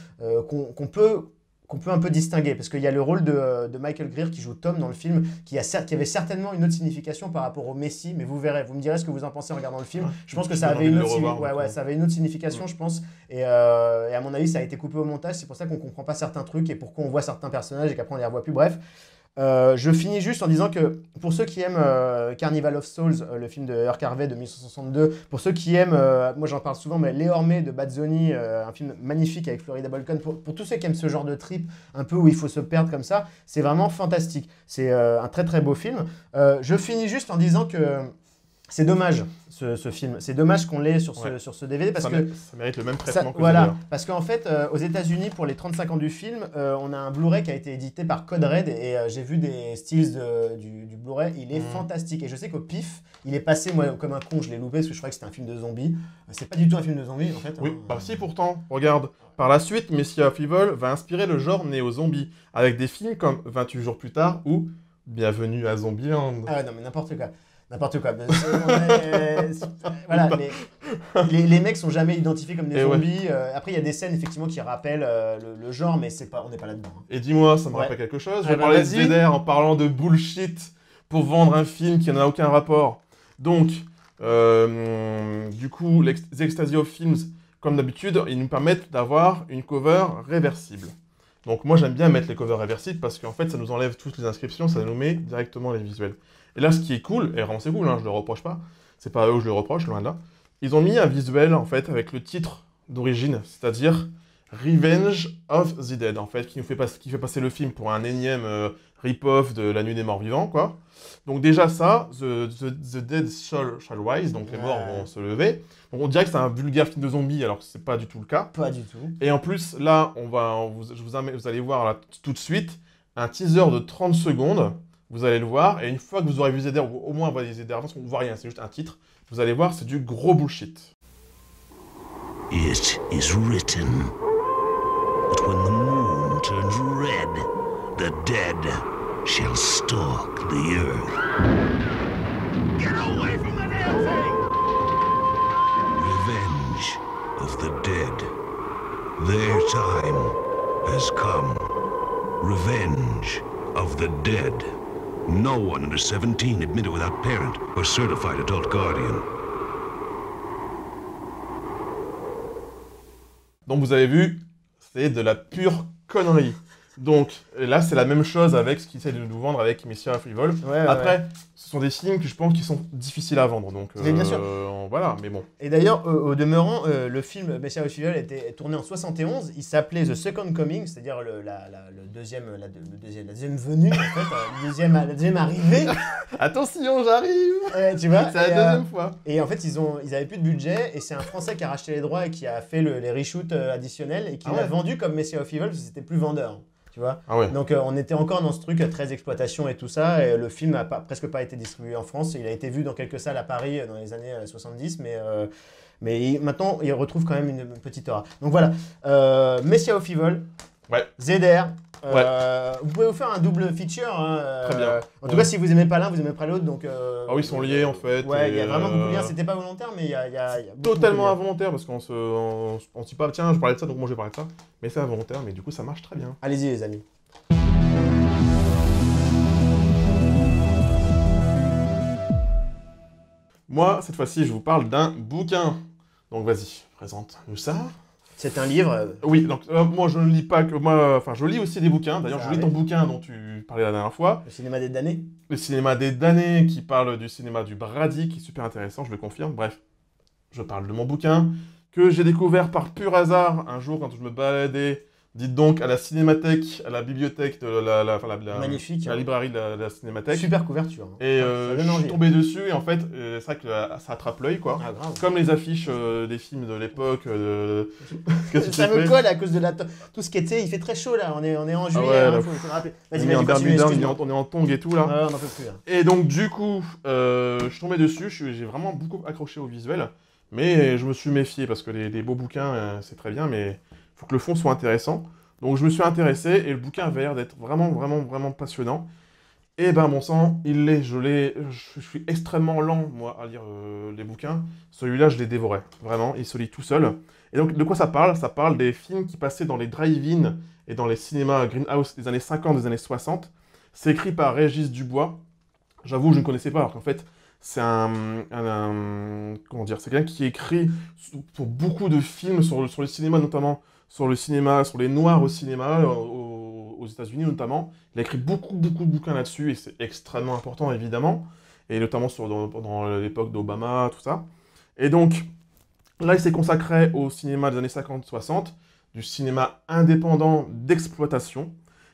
qu'on peut un peu distinguer, parce qu'il y a le rôle de Michael Greer qui joue Tom dans le film, qui avait certainement une autre signification par rapport au Messie, mais vous verrez, vous me direz ce que vous en pensez en regardant le film. Je pense que ça avait une autre signification, je pense, et à mon avis, ça a été coupé au montage, c'est pour ça qu'on comprend pas certains trucs et pourquoi on voit certains personnages et qu'après on les revoit plus, bref. Je finis juste en disant que pour ceux qui aiment Carnival of Souls, le film de Herc Harvey de 1962, pour ceux qui aiment, moi j'en parle souvent, mais L'Éormé de Bazzoni, un film magnifique avec Florida Bolcon, pour tous ceux qui aiment ce genre de trip, un peu où il faut se perdre comme ça, c'est vraiment fantastique. C'est un très très beau film. Je finis juste en disant que c'est dommage ce film, c'est dommage qu'on l'ait sur ce DVD parce que ça mérite le même traitement que voilà, parce qu'en fait aux États-Unis pour les 35 ans du film, on a un Blu-ray qui a été édité par Code Red et j'ai vu des stills du Blu-ray, il est fantastique et je sais qu'au pif, il est passé moi comme un con, je l'ai loupé parce que je croyais que c'était un film de zombies. C'est pas du tout un film de zombies en fait. Oui, bah si pourtant, regarde. Par la suite, Messiah of Evil va inspirer le genre néo-zombie avec des films comme 28 jours plus tard ou Bienvenue à Zombieland. Ah non mais n'importe quoi. N'importe quoi. Voilà, les mecs sont jamais identifiés comme des zombies. Après, il y a des scènes effectivement qui rappellent le genre, mais on n'est pas là-dedans. Hein. Et dis-moi, ça me rappelle quelque chose. Je vais parler de ZDR en parlant de bullshit pour vendre un film qui n'a aucun rapport. Donc, du coup, les Ecstasy of Films, comme d'habitude, ils nous permettent d'avoir une cover réversible. Donc moi, j'aime bien mettre les covers réversibles parce qu'en fait, ça nous enlève toutes les inscriptions, ça nous met directement les visuels. Et là, ce qui est cool, et vraiment c'est cool, hein, je le reproche pas, c'est pas à eux que je le reproche, loin de là, ils ont mis un visuel, en fait, avec le titre d'origine, c'est-à-dire Revenge of the Dead, en fait, qui fait passer le film pour un énième rip-off de La Nuit des Morts Vivants, quoi. Donc déjà ça, the Dead shall rise, donc les morts vont se lever. Donc on dirait que c'est un vulgaire film de zombies, alors que c'est pas du tout le cas. Pas du tout. Et en plus, là, vous allez voir là, tout de suite un teaser de 30 secondes. Vous allez le voir, et une fois que vous aurez vu ZDR, ou au moins voyez ZDR, parce qu'on ne voit rien, c'est juste un titre, vous allez voir, c'est du gros bullshit. It is written that when the moon turns red, the dead shall stalk the earth. Get away from the damn thing! Revenge of the dead. Their time has come. Revenge of the dead. No one under 17 admitted without parent or certified adult guardian. Donc vous avez vu, c'est de la pure connerie. Donc là, c'est la même chose avec ce qu'ils essaient de nous vendre avec Messiah of Evil. Après, ce sont des films que je pense qui sont difficiles à vendre. Donc bien sûr. Voilà, mais bon. Et d'ailleurs, au demeurant, le film Messiah of Evil a été tourné en 71. Il s'appelait The Second Coming, c'est-à-dire la deuxième venue, en fait, la deuxième arrivée. Attention, j'arrive. Tu vois. C'est la deuxième fois. Et en fait, ils avaient plus de budget et c'est un Français qui a racheté les droits et qui a fait les reshoots additionnels et qui l'a vendu comme Messiah of Evil parce que c'était plus vendeur. Tu vois. Donc on était encore dans ce truc très exploitation et tout ça, et le film n'a presque pas été distribué en France. Il a été vu dans quelques salles à Paris dans les années 70, mais maintenant il retrouve quand même une petite aura. Donc voilà, Messiah of Evil, ZDR. Vous pouvez vous faire un double feature. Hein, très bien. En tout cas, si vous aimez pas l'un, vous aimez pas l'autre. Donc, ah oui, ils sont liés en fait. Ouais, il y a vraiment beaucoup de liens. C'était pas volontaire, mais il y a totalement involontaire parce qu'on se dit pas, tiens, je parlais de ça, donc moi je vais parler de ça. Mais c'est involontaire, mais du coup ça marche très bien. Allez-y, les amis. Moi, cette fois-ci, je vous parle d'un bouquin. Donc vas-y, présente-nous ça. C'est un livre. Oui, donc moi je ne lis pas que moi, enfin je lis aussi des bouquins. D'ailleurs, je lis ton bouquin dont tu parlais la dernière fois. Le cinéma des damnés. Le cinéma des damnés, qui parle du cinéma du Brady, qui est super intéressant, je le confirme. Bref, je parle de mon bouquin que j'ai découvert par pur hasard un jour quand je me baladais Dites donc à la cinémathèque, à la bibliothèque de Magnifique. la librairie de la cinémathèque. Super couverture. Et Ça donne je suis envie. tombé dessus et en fait, c'est vrai que ça attrape l'œil quoi. Ah, grave. Comme les affiches des films de l'époque. Qu'est-ce que tu Ça me fais colle à cause de tout ce qui était. Il fait très chaud là, on est en juillet. ouais, hein, là, faut rappeler. On Vas-y, est en vas-y, continue, Bermuda, excuse-moi. on est en tongs et tout là. Ouais, on n'en peut plus. Hein. Et donc du coup, je suis tombé dessus, j'ai vraiment beaucoup accroché au visuel, mais je me suis méfié parce que les beaux bouquins, c'est très bien, mais il faut que le fond soit intéressant. Donc je me suis intéressé et le bouquin avait l'air d'être vraiment, vraiment, vraiment passionnant. Et ben mon sang, je suis extrêmement lent moi à lire les bouquins. Celui-là, je l'ai dévoré, vraiment, il se lit tout seul. Et donc de quoi ça parle? Ça parle des films qui passaient dans les drive-in et dans les cinémas Greenhouse des années 50, des années 60. C'est écrit par Régis Dubois. J'avoue, je ne connaissais pas, alors qu'en fait, c'est comment dire, c'est quelqu'un qui écrit pour beaucoup de films sur le cinéma, notamment sur le cinéma, sur les noirs au cinéma, aux États-Unis notamment. Il a écrit beaucoup, beaucoup de bouquins là-dessus, et c'est extrêmement important, évidemment, et notamment pendant l'époque d'Obama, tout ça. Et donc, là, il s'est consacré au cinéma des années 50-60, du cinéma indépendant d'exploitation.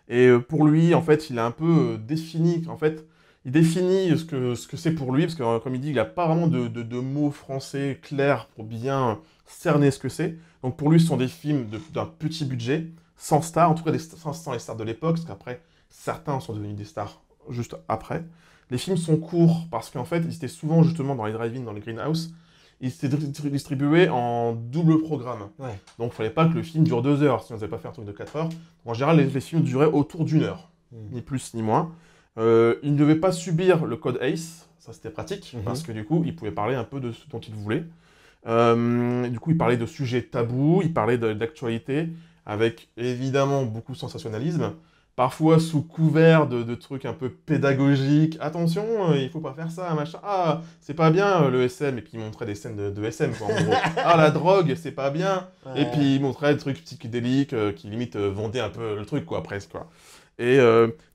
Et pour lui, en fait, il a un peu défini, en fait, il définit ce que c'est pour lui, parce que comme il dit, il n'a pas vraiment de mots français clairs pour bien cerner ce que c'est. Donc pour lui, ce sont des films d'un petit budget, sans stars, en tout cas sans les stars de l'époque, parce qu'après, certains sont devenus des stars juste après. Les films sont courts, parce qu'en fait, ils étaient souvent justement dans les drive-in, dans les greenhouse, ils étaient distribués en double programme. Ouais. Donc il ne fallait pas que le film dure 2 heures, sinon on n'avait pas fait un truc de 4 heures. En général, les films duraient autour d'1 heure, ni plus ni moins. Il ne devait pas subir le code ACE, ça c'était pratique, parce que du coup, il pouvait parler un peu de ce dont il voulait. Du coup, il parlait de sujets tabous, il parlait d'actualité, avec évidemment beaucoup de sensationnalisme, parfois sous couvert de trucs un peu pédagogiques. Attention, il faut pas faire ça, machin. Ah, c'est pas bien le SM, et puis il montrait des scènes de SM, quoi, en gros. Ah, la drogue, c'est pas bien. Ouais. Et puis il montrait des trucs psychédéliques qui limite vendaient un peu le truc, quoi, presque, quoi. Et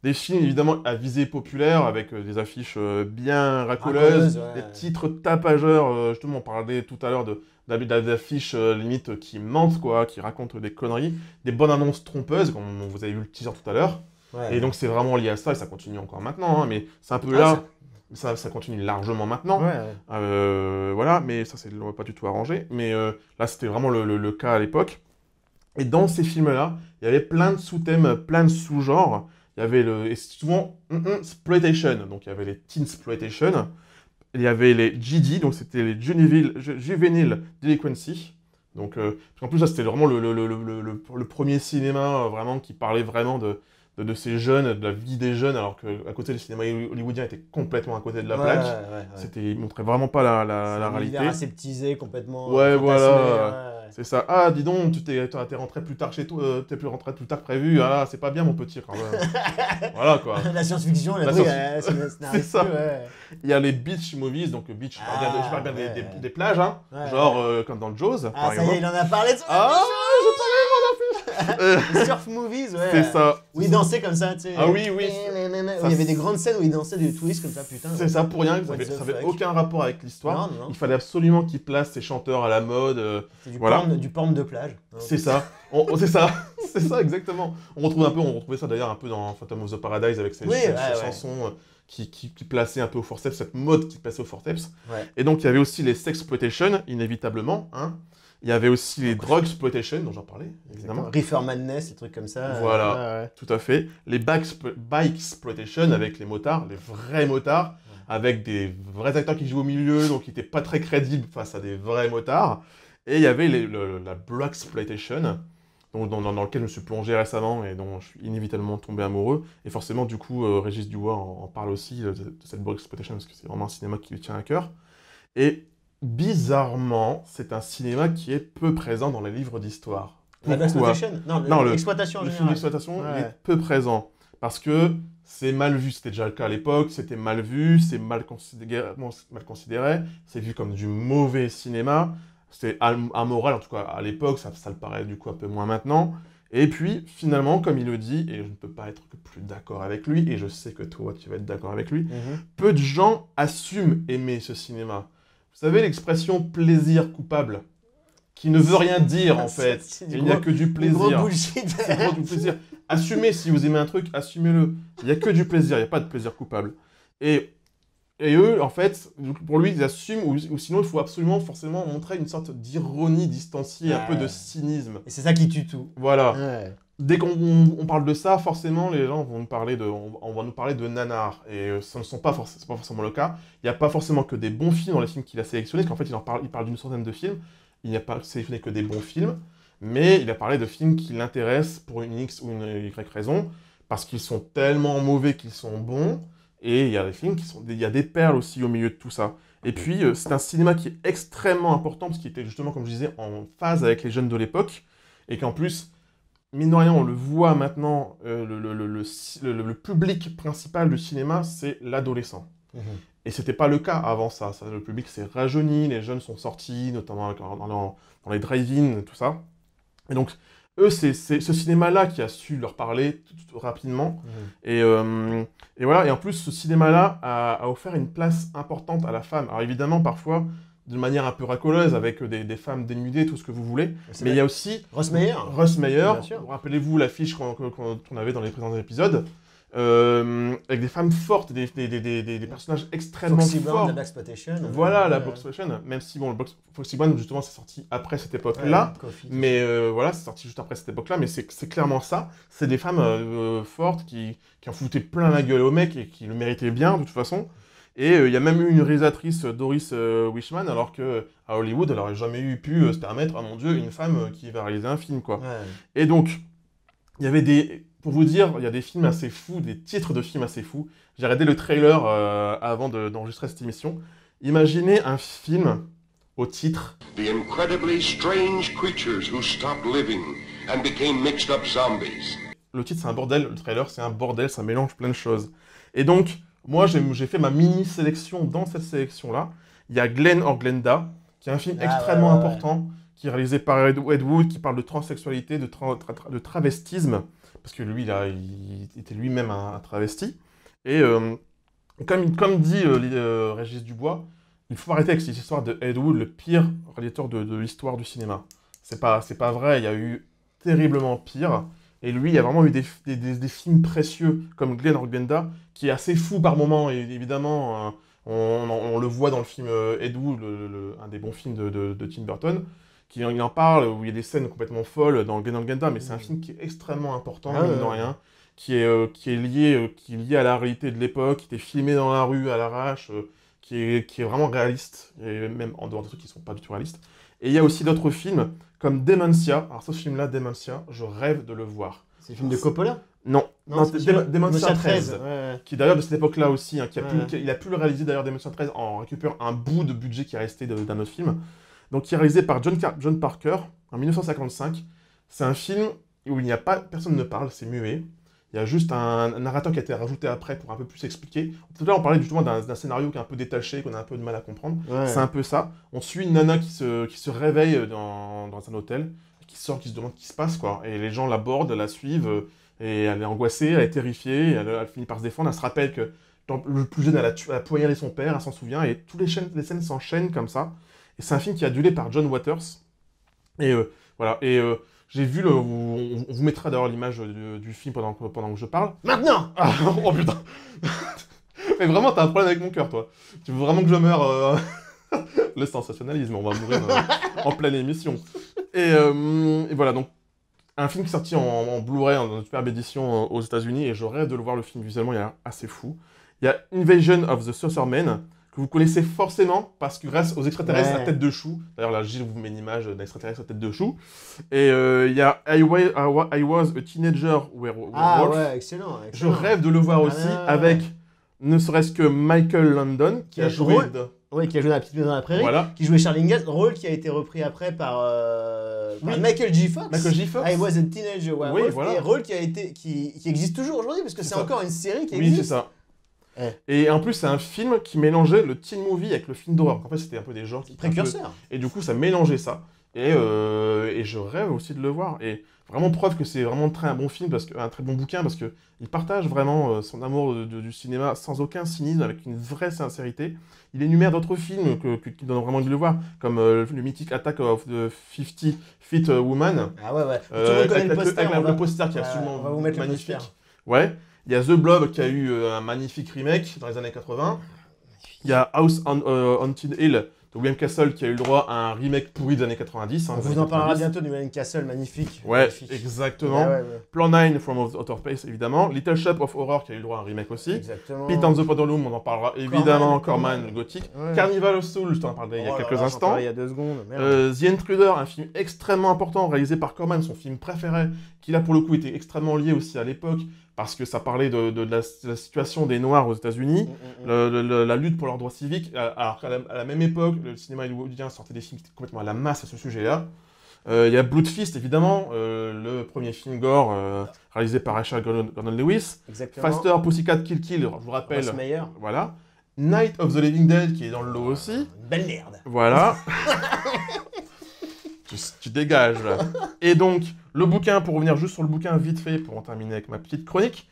des films évidemment à visée populaire avec des affiches bien racoleuses, ouais. des titres tapageurs. Justement, on parlait tout à l'heure d'affiches limite qui mentent, quoi, qui racontent des conneries, des bonnes annonces trompeuses, comme vous avez vu le teaser tout à l'heure. Ouais. Et donc c'est vraiment lié à ça et ça continue encore maintenant, hein, mais c'est un peu là. Ça continue largement maintenant. Ouais. Voilà, mais ça, c'est pas du tout arrangé. Mais là, c'était vraiment le cas à l'époque. Et dans ces films-là, il y avait plein de sous-thèmes, plein de sous-genres. Il y avait et souvent exploitation, donc il y avait les teensploitation. Il y avait les GD, donc c'était les Juvenile Delinquency. Donc, en plus, là, c'était vraiment le premier cinéma vraiment qui parlait vraiment de ces jeunes, de la vie des jeunes, alors qu'à côté, le cinéma hollywoodien était complètement à côté de la plaque. Il montrait vraiment pas la réalité. C'est aseptisé complètement. Ouais, voilà. Ouais. C'est ça. Ah, dis donc, t'es rentré plus tard chez toi, t'es plus rentré plus tard que prévu. Ah, c'est pas bien, mon petit, quand même. Voilà, quoi. La science-fiction, c'est ça. Ouais. Il y a les beach movies, donc beach, je parle bien des plages, hein. Ouais. Genre comme dans Jaws, par ça y est, il en a parlé de ça. Ah, Les surf movies, ouais. C'est ça. Où il dansait comme ça, tu sais. Ah oui, oui. Il y avait des grandes scènes où il dansait des twists comme ça, putain. C'est ça, pour rien, ça What the avait fuck. aucun rapport avec l'histoire. Non. Il fallait absolument qu'il place ses chanteurs à la mode. C'est voilà. du porn de plage. C'est ça. C'est ça. C'est ça, exactement. On retrouvait ça d'ailleurs un peu dans Phantom of the Paradise avec ces chansons qui plaçaient un peu au forceps, cette mode qui passait au forceps. Ouais. Et donc, il y avait aussi les sexploitation, inévitablement. Hein. Il y avait aussi les drug exploitation, dont j'en parlais, évidemment. Reefer Madness, des trucs comme ça. Voilà, tout à fait. Les bike exploitation avec les motards, les vrais motards, avec des vrais acteurs qui jouent au milieu, donc qui n'étaient pas très crédibles face à des vrais motards. Et il y avait la black exploitation, dans lequel je me suis plongé récemment et dont je suis inévitablement tombé amoureux. Et forcément, du coup, Régis Dubois en parle aussi de cette black exploitation, parce que c'est vraiment un cinéma qui lui tient à cœur. Et bizarrement, c'est un cinéma qui est peu présent dans les livres d'histoire. La black exploitation ? Non, l'exploitation en le général. film d'exploitation est peu présent. Parce que c'est mal vu. C'était déjà le cas à l'époque, c'était mal vu, c'est mal considéré, c'est vu comme du mauvais cinéma. C'était amoral, en tout cas à l'époque, ça le paraît du coup un peu moins maintenant. Et puis, finalement, comme il le dit, et je ne peux pas être que plus d'accord avec lui, et je sais que toi, tu vas être d'accord avec lui, peu de gens assument aimer ce cinéma. Vous savez l'expression « plaisir coupable » ? qui ne veut rien dire en fait. Il n'y a que du plaisir. Gros bullshit. C'est gros du plaisir. Assumez si vous aimez un truc, assumez-le. Il n'y a que du plaisir, il n'y a pas de plaisir coupable. Et eux, en fait, pour lui, ils assument, ou sinon il faut absolument, forcément montrer une sorte d'ironie distanciée, un peu de cynisme. Et c'est ça qui tue tout. Voilà. Ouais. Dès qu'on parle de ça, forcément, les gens vont nous parler on va nous parler de nanar. Et ce ne sont pas, c'est pas forcément le cas. Il n'y a pas forcément que des bons films dans les films qu'il a sélectionnés, parce qu'en fait, il parle d'une centaine de films. Il n'y a pas sélectionné que des bons films, mais il a parlé de films qui l'intéressent pour une X ou une Y raison, parce qu'ils sont tellement mauvais qu'ils sont bons. Et il y a des films il y a des perles aussi au milieu de tout ça. Et puis, c'est un cinéma qui est extrêmement important, parce qu'il était justement, comme je disais, en phase avec les jeunes de l'époque, et qu'en plus, mine de rien, on le voit maintenant, le public principal du cinéma, c'est l'adolescent. Et c'était pas le cas avant ça. Le public s'est rajeuni, les jeunes sont sortis, notamment dans les drive-in, tout ça. Et donc, eux, c'est ce cinéma-là qui a su leur parler tout rapidement. Et voilà, et en plus, ce cinéma-là a offert une place importante à la femme. Alors évidemment, parfois, de manière un peu racoleuse, avec des femmes dénudées, tout ce que vous voulez. Mais il y a aussi Russ Meyer. Rappelez-vous l'affiche qu'on avait dans les précédents épisodes. Avec des femmes fortes, des personnages extrêmement forts. La Blaxploitation. Voilà, la Blaxploitation. Même si, bon, Foxy Brown, justement, c'est sorti après cette époque-là. Mais voilà, c'est sorti juste après cette époque-là. Mais c'est clairement ça. C'est des femmes fortes qui en foutaient plein la gueule au mec et qui le méritaient bien, de toute façon. Et il y a même eu une réalisatrice, Doris Wishman, alors qu'à Hollywood, elle n'aurait jamais pu se permettre, oh mon Dieu, une femme qui va réaliser un film, quoi. Et donc, il y avait pour vous dire, il y a des films assez fous, des titres de films assez fous. J'ai regardé le trailer avant d'enregistrer cette émission. Imaginez un film au titre The incredibly strange creatures who stopped living and became mixed up zombies. Le titre, c'est un bordel. Le trailer, c'est un bordel. Ça mélange plein de choses. Et donc, moi, j'ai fait ma mini-sélection dans cette sélection-là. Il y a Glenn or Glenda, qui est un film extrêmement important, qui est réalisé par Ed Wood, qui parle de transsexualité, de travestisme, parce que lui, là, il était lui-même un travesti. Et comme dit Régis Dubois, il faut arrêter avec cette histoire de Ed Wood, le pire réalisateur de l'histoire du cinéma. C'est pas vrai, il y a eu terriblement pire. Et lui, il y a vraiment eu des films précieux, comme Glenn or Glenda, qui est assez fou par moments, et évidemment, on le voit dans le film Ed Wood, un des bons films de Tim Burton, il en parle, où il y a des scènes complètement folles dans Glenn or Glenda, mais c'est un film qui est extrêmement important, mine de rien, qui est lié à la réalité de l'époque, qui était filmé dans la rue à l'arrache, qui est vraiment réaliste, et même en dehors des trucs qui ne sont pas du tout réalistes. Et il y a aussi d'autres films, comme Dementia. Alors ce film-là, Dementia, je rêve de le voir. C'est le film de Coppola ? Non, c'est Dementia 13, qui d'ailleurs de cette époque-là aussi, hein, il a pu le réaliser d'ailleurs Dementia 13 en récupérant un bout de budget qui est resté d'un autre film. Donc qui est réalisé par John Parker en 1955. C'est un film où personne ne parle, c'est muet. Il y a juste un narrateur qui a été rajouté après pour un peu plus expliquer. Tout à l'heure, on parlait justement d'un scénario qui est un peu détaché, qu'on a un peu de mal à comprendre. C'est un peu ça. On suit une nana qui se réveille dans un hôtel, qui sort, qui se demande ce qui se passe, quoi. Et les gens l'abordent, la suivent, et elle est angoissée, elle est terrifiée, elle finit par se défendre. Elle se rappelle que le plus jeune, elle a poignardé son père, elle s'en souvient, et toutes les scènes s'enchaînent comme ça. Et c'est un film qui est adulé par John Waters. Et voilà. Et j'ai vu on vous mettra d'ailleurs l'image du film pendant que je parle. Maintenant. Oh putain. Mais vraiment, t'as un problème avec mon cœur, toi. Tu veux vraiment que je meure Le sensationnalisme, on va mourir en pleine émission. Et voilà, donc, un film qui est sorti en Blu-ray, dans une superbe édition aux États-Unis, et je rêve de le voir, le film, visuellement, il est assez fou. Il y a Invasion of the Saucermen, que vous connaissez forcément, parce que grâce aux extraterrestres à tête de chou, d'ailleurs là, Gilles vous met une image d'un extraterrestre à tête de chou, et il y a I Was a Teenager Werewolf. Excellent. Je rêve de le voir aussi, avec ne serait-ce que Michael London, qui a joué... qui a joué dans La Petite Maison dans la Prairie, qui jouait Charlie Ingalls, rôle qui a été repris après par Michael J. Fox. I Was a Teenager Werewolf, et rôle qui existe toujours aujourd'hui, parce que c'est encore une série qui existe. Oui, c'est ça. Et en plus, c'est un film qui mélangeait le teen movie avec le film d'horreur. En fait, c'était un peu des genres précurseurs. Et du coup, ça mélangeait ça. Et je rêve aussi de le voir. Et vraiment preuve que c'est vraiment un bon film, un très bon bouquin, parce qu'il partage vraiment son amour du cinéma sans aucun cynisme, avec une vraie sincérité. Il énumère d'autres films qui donnent vraiment envie de le voir, comme le mythique Attack of the 50 Feet Woman. Ah ouais. Tout le monde connaît le poster. Avec le poster qui est absolument on va vous mettre magnifique. Le poster. Ouais. Il y a The Blob qui a eu un magnifique remake dans les années 80. Il y a House on Haunted Hill de William Castle qui a eu le droit à un remake pourri des années 90. On vous en parlera bientôt de William Castle, magnifique. Ouais, magnifique. exactement. Ouais. Plan 9 from Outer Space, évidemment. Little Shop of Horror qui a eu le droit à un remake aussi. Exactement. Pete and the Podolum, on en parlera évidemment. Corman, le gothique. Ouais. Carnival of Souls, je t'en parlais il y a quelques instants. Il y a 2 secondes. The Intruder, un film extrêmement important réalisé par Corman, son film préféré, qui là pour le coup était extrêmement lié aussi à l'époque, parce que ça parlait de la situation des Noirs aux États-Unis, la lutte pour leurs droits civiques, alors qu'à la même époque, le cinéma hollywoodien sortait des films qui étaient complètement à la masse à ce sujet-là. Il y a Blood Feast, évidemment, le premier film gore réalisé par Rachel Gordon-Lewis. Exactement. Faster, Pussycat, Kill Kill, je vous rappelle. Ross Meyer. Voilà. Night of the Living Dead, qui est dans le lot aussi. Une belle merde. Voilà. tu dégages, là. Et donc, le bouquin, pour revenir juste sur le bouquin, vite fait, pour en terminer avec ma petite chronique,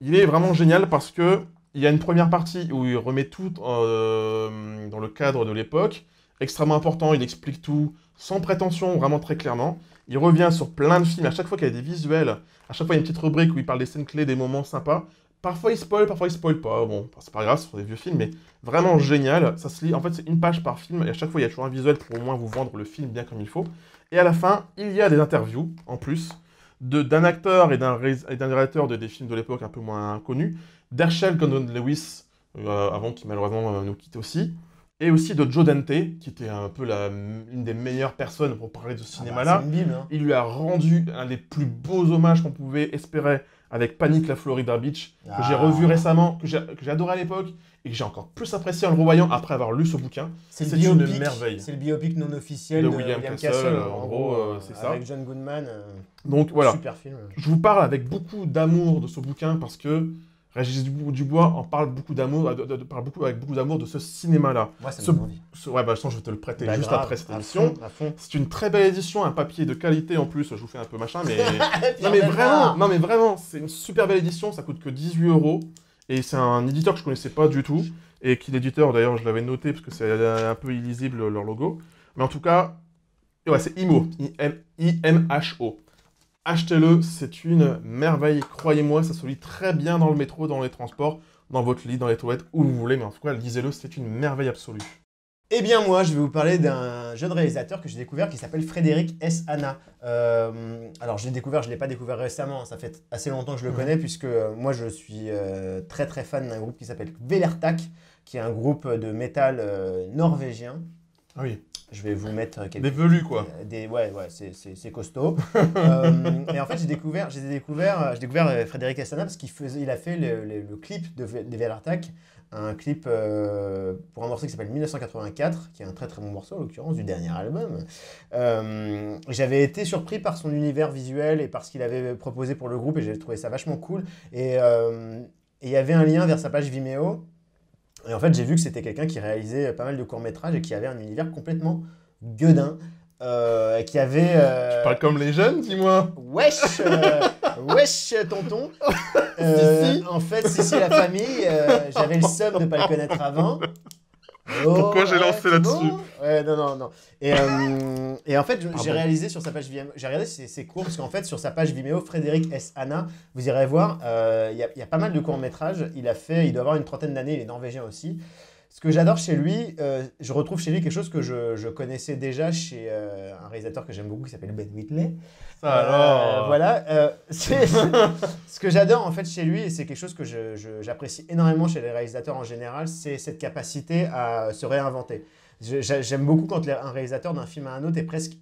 il est vraiment génial parce que il y a une première partie où il remet tout dans le cadre de l'époque. Extrêmement important, il explique tout, sans prétention, vraiment très clairement. Il revient sur plein de films, à chaque fois qu'il y a des visuels, à chaque fois il y a une petite rubrique où il parle des scènes clés, des moments sympas. Parfois il spoil pas. Bon, c'est pas grave, ce sont des vieux films, mais vraiment génial. Ça se lit, en fait, c'est une page par film, et à chaque fois il y a toujours un visuel pour au moins vous vendre le film bien comme il faut. Et à la fin, il y a des interviews, en plus, d'un acteur et d'un réalisateur des films de l'époque un peu moins connus, d'Herschel Gordon-Lewis, avant qu'il malheureusement nous quitte aussi, et aussi de Joe Dante, qui était un peu une des meilleures personnes pour parler de ce cinéma-là. C'est une bible, hein. Il lui a rendu un des plus beaux hommages qu'on pouvait espérer avec Panic, la Florida Beach, que j'ai revu récemment, que j'ai adoré à l'époque, et que j'ai encore plus apprécié en le revoyant après avoir lu ce bouquin. C'est une merveille. C'est le biopic non officiel de William Castle, en gros, c'est ça. Avec John Goodman. Donc voilà, super film. Je vous parle avec beaucoup d'amour de ce bouquin parce que Régis Dubois en parle beaucoup d'amour, avec beaucoup d'amour de ce cinéma-là. Moi, ça me donne envie. Ouais, bah, je vais te le prêter juste grave, après cette émission. À fond. C'est une très belle édition, un papier de qualité en plus. Je vous fais un peu machin, mais non mais vraiment, c'est une super belle édition. Ça coûte que 18 €. Et c'est un éditeur que je connaissais pas du tout. Et qui l'éditeur, d'ailleurs, je l'avais noté parce que c'est un peu illisible leur logo. Mais en tout cas, ouais, c'est IMHO. IMHO. Achetez-le, c'est une merveille, croyez-moi, ça se lit très bien dans le métro, dans les transports, dans votre lit, dans les toilettes, où vous voulez, mais en tout cas, lisez-le, c'est une merveille absolue. Eh bien moi, je vais vous parler d'un jeune réalisateur que j'ai découvert qui s'appelle Frédéric S. Hanna. Alors je ne l'ai pas découvert récemment, ça fait assez longtemps que je le connais, puisque moi je suis très très fan d'un groupe qui s'appelle Velertak, qui est un groupe de métal norvégien. Ah oui. Je vais vous mettre des velus, quoi. Ouais, c'est costaud. Et en fait, j'ai découvert Frédéric Asana parce il a fait le clip des Velertak, un clip pour un morceau qui s'appelle 1984, qui est un très très bon morceau, en l'occurrence, du dernier album. J'avais été surpris par son univers visuel et par ce qu'il avait proposé pour le groupe, et j'avais trouvé ça vachement cool. Et il y avait un lien vers sa page Vimeo. Et en fait, j'ai vu que c'était quelqu'un qui réalisait pas mal de courts-métrages et qui avait un univers complètement gueudin. Qui avait... Tu parles comme les jeunes, dis-moi. Wesh tonton. Si. En fait, si la famille, j'avais le seum de ne pas le connaître avant. Pourquoi j'ai lancé là-dessus? Ouais, non. Et en fait, j'ai réalisé sur sa page Vimeo, j'ai regardé ses cours, parce qu'en fait, sur sa page Vimeo, Frédéric S. Hanna, vous irez voir, il y a pas mal de courts-métrages. Il doit avoir une trentaine d'années, il est norvégien aussi. Ce que j'adore chez lui, je retrouve chez lui quelque chose que je connaissais déjà chez un réalisateur que j'aime beaucoup qui s'appelle Ben Wheatley. Alors voilà. Ce que j'adore en fait chez lui, et c'est quelque chose que j'apprécie énormément chez les réalisateurs en général, c'est cette capacité à se réinventer. J'aime beaucoup quand un réalisateur d'un film à un autre est presque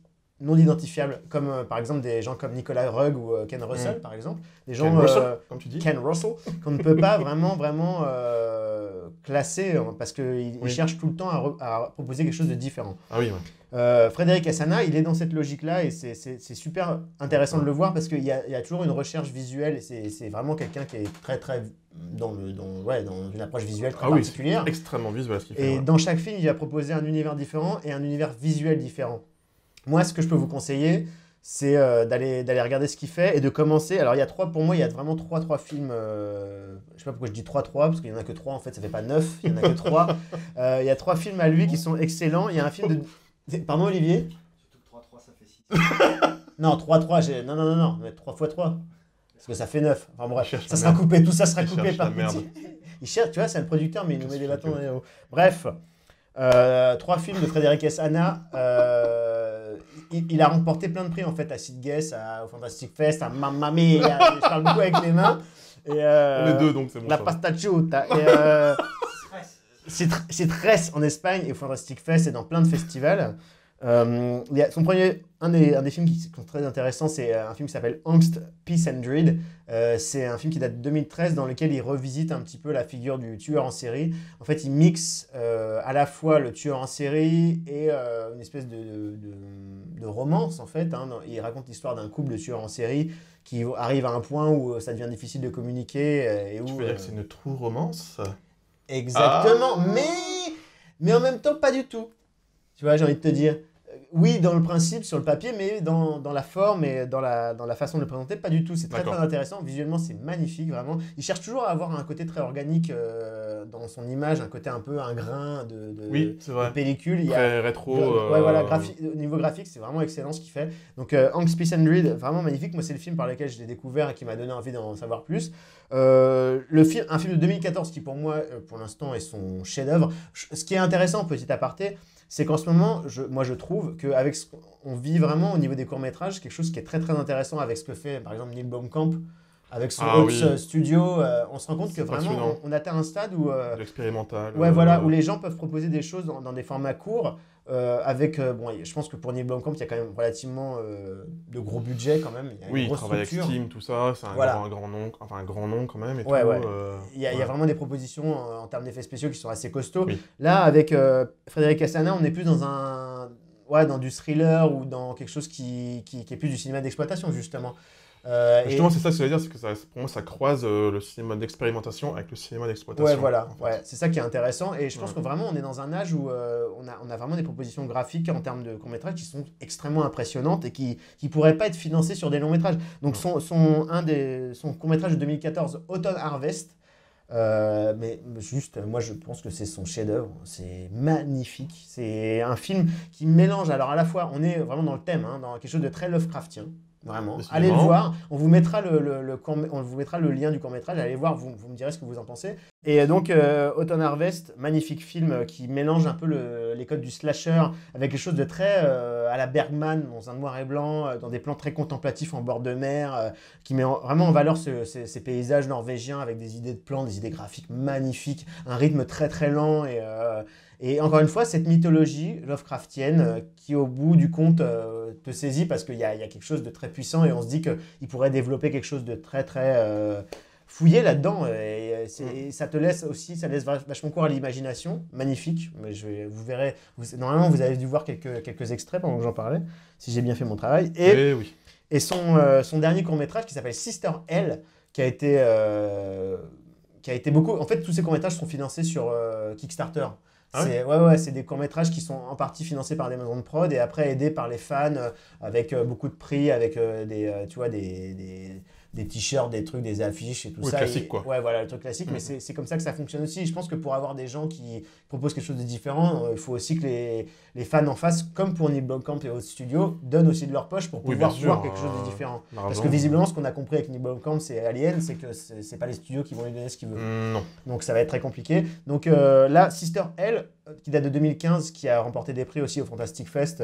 non identifiable, comme par exemple des gens comme Nicolas Rugg ou Ken Russell par exemple. Des gens, Ken Russell, comme tu dis. Ken Russell, qu'on ne peut pas vraiment classer parce qu'il cherche tout le temps à proposer quelque chose de différent. Ah oui, ouais. Frédéric Asana, il est dans cette logique-là et c'est super intéressant de le voir parce qu'il y a toujours une recherche visuelle et c'est vraiment quelqu'un qui est très très dans une approche visuelle très particulière. Extrêmement visuel ce qu'il fait. Et dans chaque film, il va proposer un univers différent et un univers visuel différent. Moi, ce que je peux vous conseiller, c'est d'aller regarder ce qu'il fait et de commencer. Alors, pour moi, il y a vraiment trois films. Je sais pas pourquoi je dis 3-3, parce qu'il y en a que 3, en fait, ça fait pas 9, il y en a que 3. Il y a 3 films à lui qui sont excellents. Il y a un film de. Pardon, Olivier? Surtout que 3-3, ça fait 6. Non, 3-3, non, mais 3 x 3. Parce que ça fait 9. Enfin bref, ça sera merde. coupé, tout ça sera Il coupé cherche par la merde. Il cherche, tu vois, c'est le producteur, mais il nous met des Qu'est-ce que bâtons tu dans les roues. Bref, 3 films de Frédéric S. Hanna. Il a remporté plein de prix en fait à Sitges, au Fantastic Fest, à Mamma Mia. Je parle beaucoup avec les mains. Et, On est deux, donc c'est bon. La ça va. pasta chuta. C'est Tres en Espagne et au Fantastic Fest et dans plein de festivals. Il y a son premier, un des films qui sont très intéressants, c'est un film qui s'appelle Angst, Peace and Dread. C'est un film qui date de 2013 dans lequel il revisite un petit peu la figure du tueur en série. En fait, il mixe à la fois le tueur en série et une espèce de romance en fait. Il raconte l'histoire d'un couple de tueurs en série qui arrive à un point où ça devient difficile de communiquer. Et où, Tu veux dire que c'est une true romance? Exactement, mais en même temps pas du tout. Tu vois, j'ai envie de te dire, oui, dans le principe, sur le papier, mais dans la forme et dans la façon de le présenter, pas du tout. C'est très, très intéressant. Visuellement, c'est magnifique, vraiment. Il cherche toujours à avoir un côté très organique dans son image, un côté un peu un grain Oui, c'est vrai. de pellicule. Très rétro. Ouais, voilà, au niveau graphique, c'est vraiment excellent ce qu'il fait. Donc, Angst, Peace and Dread, vraiment magnifique. Moi, c'est le film par lequel je l'ai découvert et qui m'a donné envie d'en savoir plus. Un film de 2014 qui, pour moi, pour l'instant, est son chef-d'œuvre. Ce qui est intéressant, petit aparté, c'est qu'en ce moment, moi je trouve qu'on vit vraiment au niveau des courts-métrages quelque chose qui est très très intéressant avec ce que fait par exemple Neil Blomkamp avec son studio. On se rend compte que vraiment on atteint un stade où l'expérimental. Ouais, voilà, où les gens peuvent proposer des choses dans des formats courts je pense que pour Neil Blomkamp, il y a quand même relativement de gros budgets quand même. Il travaille avec Steam, tout ça, c'est un grand nom quand même. Il y a vraiment des propositions en termes d'effets spéciaux qui sont assez costauds. Oui. Là, avec Frédéric S. Hanna, on est plus dans du thriller ou dans quelque chose qui est plus du cinéma d'exploitation, justement. Justement, c'est ça que je veux dire, c'est que pour moi, ça croise le cinéma d'expérimentation avec le cinéma d'exploitation. Ouais, voilà, c'est ça qui est intéressant. Et je pense que vraiment, on est dans un âge où on a vraiment des propositions graphiques en termes de courts-métrages qui sont extrêmement impressionnantes et qui ne pourraient pas être financées sur des longs-métrages. Donc, son court-métrage de 2014, Autumn Harvest, mais juste, moi je pense que c'est son chef-d'œuvre, c'est magnifique. C'est un film qui mélange, alors à la fois, on est vraiment dans le thème, dans quelque chose de très Lovecraftien. Vraiment, allez le voir, on vous mettra le lien du court-métrage, allez voir, vous me direz ce que vous en pensez. Et donc, Autumn Harvest, magnifique film qui mélange un peu les codes du slasher avec quelque chose de très à la Bergman, dans un noir et blanc, dans des plans très contemplatifs en bord de mer, qui met vraiment en valeur ces paysages norvégiens avec des idées de plans, des idées graphiques magnifiques, un rythme très très lent et encore une fois, cette mythologie Lovecraftienne qui, au bout du compte, te saisit parce qu'il y a quelque chose de très puissant et on se dit qu'il pourrait développer quelque chose de très, très fouillé là-dedans. Et ça laisse vachement cours à l'imagination. Magnifique. Mais vous verrez, normalement, vous avez dû voir quelques extraits pendant que j'en parlais, si j'ai bien fait mon travail. Et son dernier court-métrage qui s'appelle Sister L, qui a été beaucoup... En fait, tous ces courts-métrages sont financés sur Kickstarter. C'est des courts-métrages qui sont en partie financés par des maisons de prod et après aidés par les fans avec beaucoup de prix, avec des t-shirts, des trucs, des affiches et tout ça. Classique, quoi. Ouais, voilà, le truc classique, mais c'est comme ça que ça fonctionne aussi. Je pense que pour avoir des gens qui proposent quelque chose de différent, il faut aussi que les fans en face, comme pour Neil Blomkamp et autres studios, donnent aussi de leur poche pour pouvoir voir quelque chose de différent. Parce que visiblement, ce qu'on a compris avec Neil Blomkamp, c'est Alien, c'est que c'est pas les studios qui vont lui donner ce qu'il veut. Non. Donc ça va être très compliqué. Donc là, Sister L, qui date de 2015, qui a remporté des prix aussi au Fantastic Fest